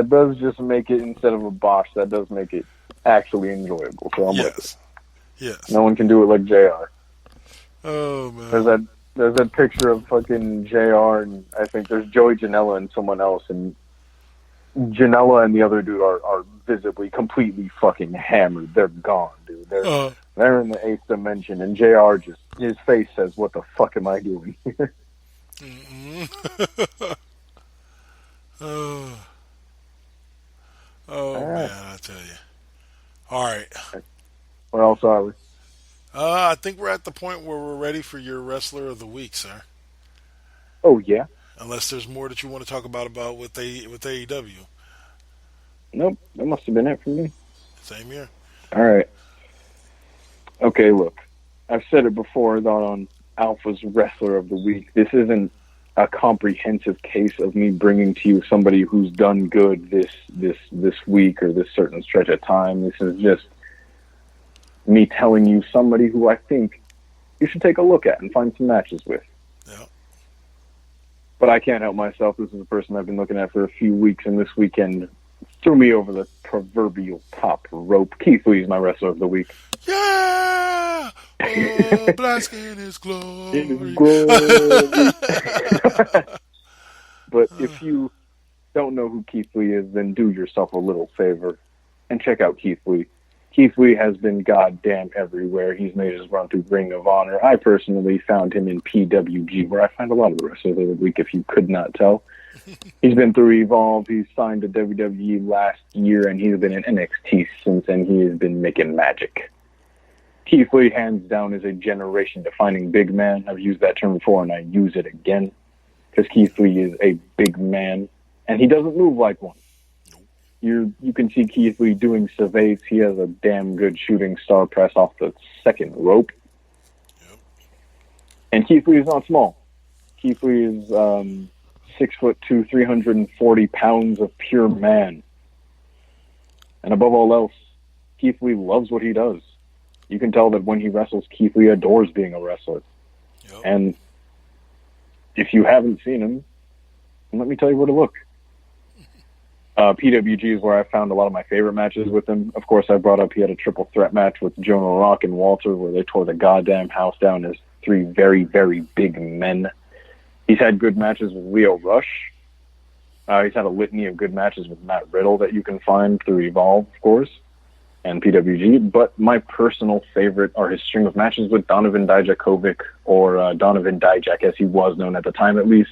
does just make it, instead of a bosh, that does make it actually enjoyable. So I'm with it. Yes. No one can do it like JR. Oh, man. There's that picture of fucking JR, and I think there's Joey Janela and someone else, and Janela and the other dude are visibly completely fucking hammered. They're gone, dude. They're in the 8th dimension, and JR just, his face says, what the fuck am I doing here? Man, I tell you. All right. Where else are we? I think we're at the point where we're ready for your Wrestler of the Week, sir. Oh, yeah? Unless there's more that you want to talk about with AEW. Nope, that must have been it for me. Same here. All right. Okay, look. I've said it before that on Alpha's Wrestler of the Week, this isn't a comprehensive case of me bringing to you somebody who's done good this week or this certain stretch of time. This is just me telling you somebody who I think you should take a look at and find some matches with. But I can't help myself. This is a person I've been looking at for a few weeks, and this weekend threw me over the proverbial top rope. Keith Lee is my wrestler of the week. Yeah! Oh, black in his glory. But if you don't know who Keith Lee is, then do yourself a little favor and check out Keith Lee. Keith Lee has been goddamn everywhere. He's made his run through Ring of Honor. I personally found him in PWG, where I find a lot of the wrestlers of the week, if you could not tell. He's been through Evolve. He's signed to WWE last year, and he's been in NXT since, and he has been making magic. Keith Lee, hands down, is a generation-defining big man. I've used that term before, and I use it again, because Keith Lee is a big man, and he doesn't move like one. You can see Keith Lee doing surveys. He has a damn good shooting star press off the second rope. Yep. And Keith Lee is not small. Keith Lee is 6'2", 340 pounds of pure man. And above all else, Keith Lee loves what he does. You can tell that when he wrestles, Keith Lee adores being a wrestler. Yep. And if you haven't seen him, let me tell you where to look. PWG is where I found a lot of my favorite matches with him. Of course, I brought up he had a triple threat match with Jonah Rock and Walter where they tore the goddamn house down as three very, very big men. He's had good matches with Leo Rush. He's had a litany of good matches with Matt Riddle that you can find through Evolve, of course, and PWG. But my personal favorite are his string of matches with Donovan Dijakovic, or Donovan Dijak, as he was known at the time at least.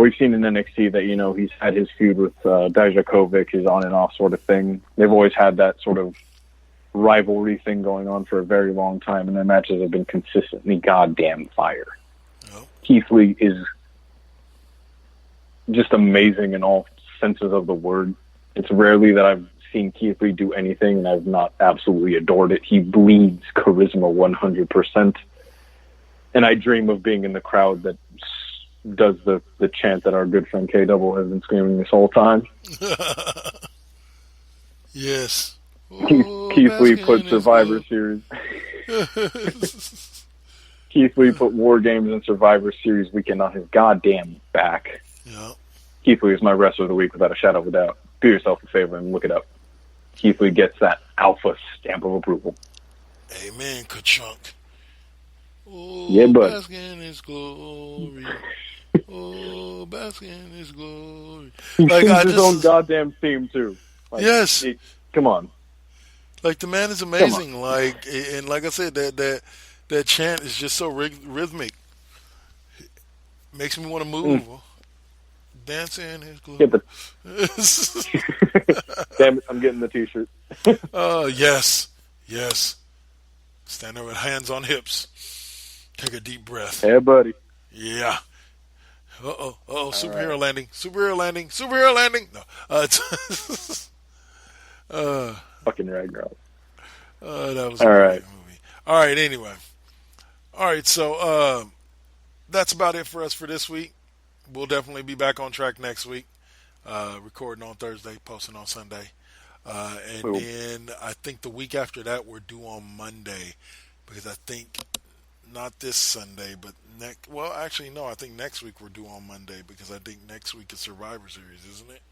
We've seen in NXT that, he's had his feud with Dijakovic, his on and off sort of thing. They've always had that sort of rivalry thing going on for a very long time, and their matches have been consistently goddamn fire. Yep. Keith Lee is just amazing in all senses of the word. It's rarely that I've seen Keith Lee do anything and I've not absolutely adored it. He bleeds charisma 100%. And I dream of being in the crowd that does the chant that our good friend K-Double has been screaming this whole time. Yes. Keith Lee put Survivor Series. Keith Lee put War Games and Survivor Series weekend on his goddamn back. Yep. Keith Lee is my wrestler of the week without a shadow of a doubt. Do yourself a favor and look it up. Keith Lee gets that alpha stamp of approval. Amen, Ka-chunk. Oh, yeah, bud. Bask in his glory. Oh, bask in his glory. He sings his own goddamn theme too. Yes. Come on. Like, the man is amazing. Like, and like I said, that chant is just so rhythmic. It makes me want to move. Dance in his glory. Damn it, I'm getting the t-shirt. Yes. Stand there with hands on hips. Take a deep breath. Hey, buddy. Yeah. Superhero landing. Superhero landing. No. It's fucking Ragnarok. That was a great movie. All right, anyway. All right, so that's about it for us for this week. We'll definitely be back on track next week. Recording on Thursday, posting on Sunday. Then I think the week after that we're due on Monday, because I think not this Sunday, but I think next week we're due on Monday, because I think next week is Survivor Series, isn't it?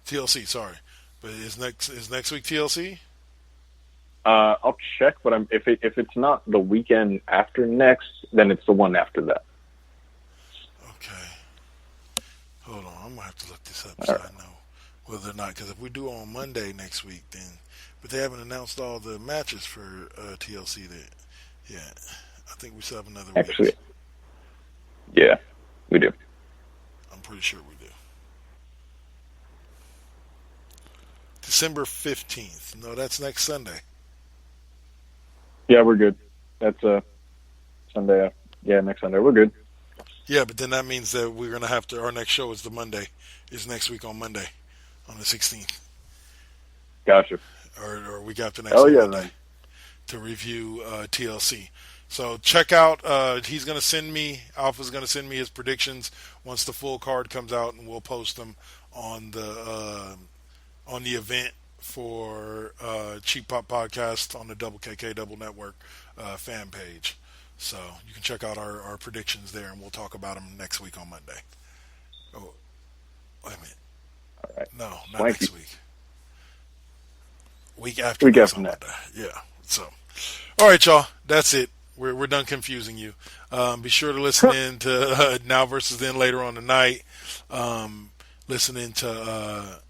TLC, sorry. But is next week TLC? I'll check, but if it's not the weekend after next, then it's the one after that. Okay. Hold on, I'm gonna have to look this up so I know whether or not, because if we do on Monday next week, then, but they haven't announced all the matches for TLC yet. I think we still have another week. Actually, yeah, we do. I'm pretty sure we do. December 15th. No, that's next Sunday. Yeah, we're good. That's Sunday. Yeah, next Sunday. We're good. Yeah, but then that means that we're going to have to, our next show is is next week on Monday, on the 16th. Gotcha. Or week after next Monday, man, to review TLC. So check out, Alpha's going to send me his predictions once the full card comes out, and we'll post them on the event for Cheap Pop Podcast on the Double KK Double Network fan page. So you can check out our predictions there, and we'll talk about them next week on Monday. Oh, wait a minute. All right. No, not Blanky. next week. Week after Week next after on next. Monday. Yeah. So, all right, y'all. That's it. We're done confusing you. Be sure to listen in to Now versus Then later on tonight. Listening to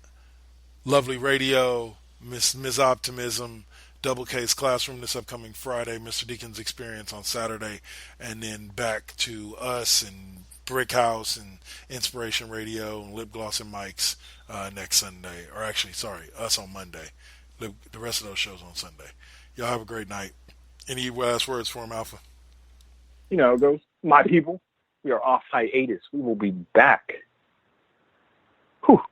Lovely Radio, Ms. Optimism, Double Case Classroom this upcoming Friday, Mr. Deacon's Experience on Saturday, and then back to us and Brick House and Inspiration Radio and Lip Gloss and Mics next Sunday. Or actually, sorry, us on Monday. The rest of those shows on Sunday. Y'all have a great night. Any last words for him, Alpha? You know, it goes, my people, we are off hiatus. We will be back. Whew.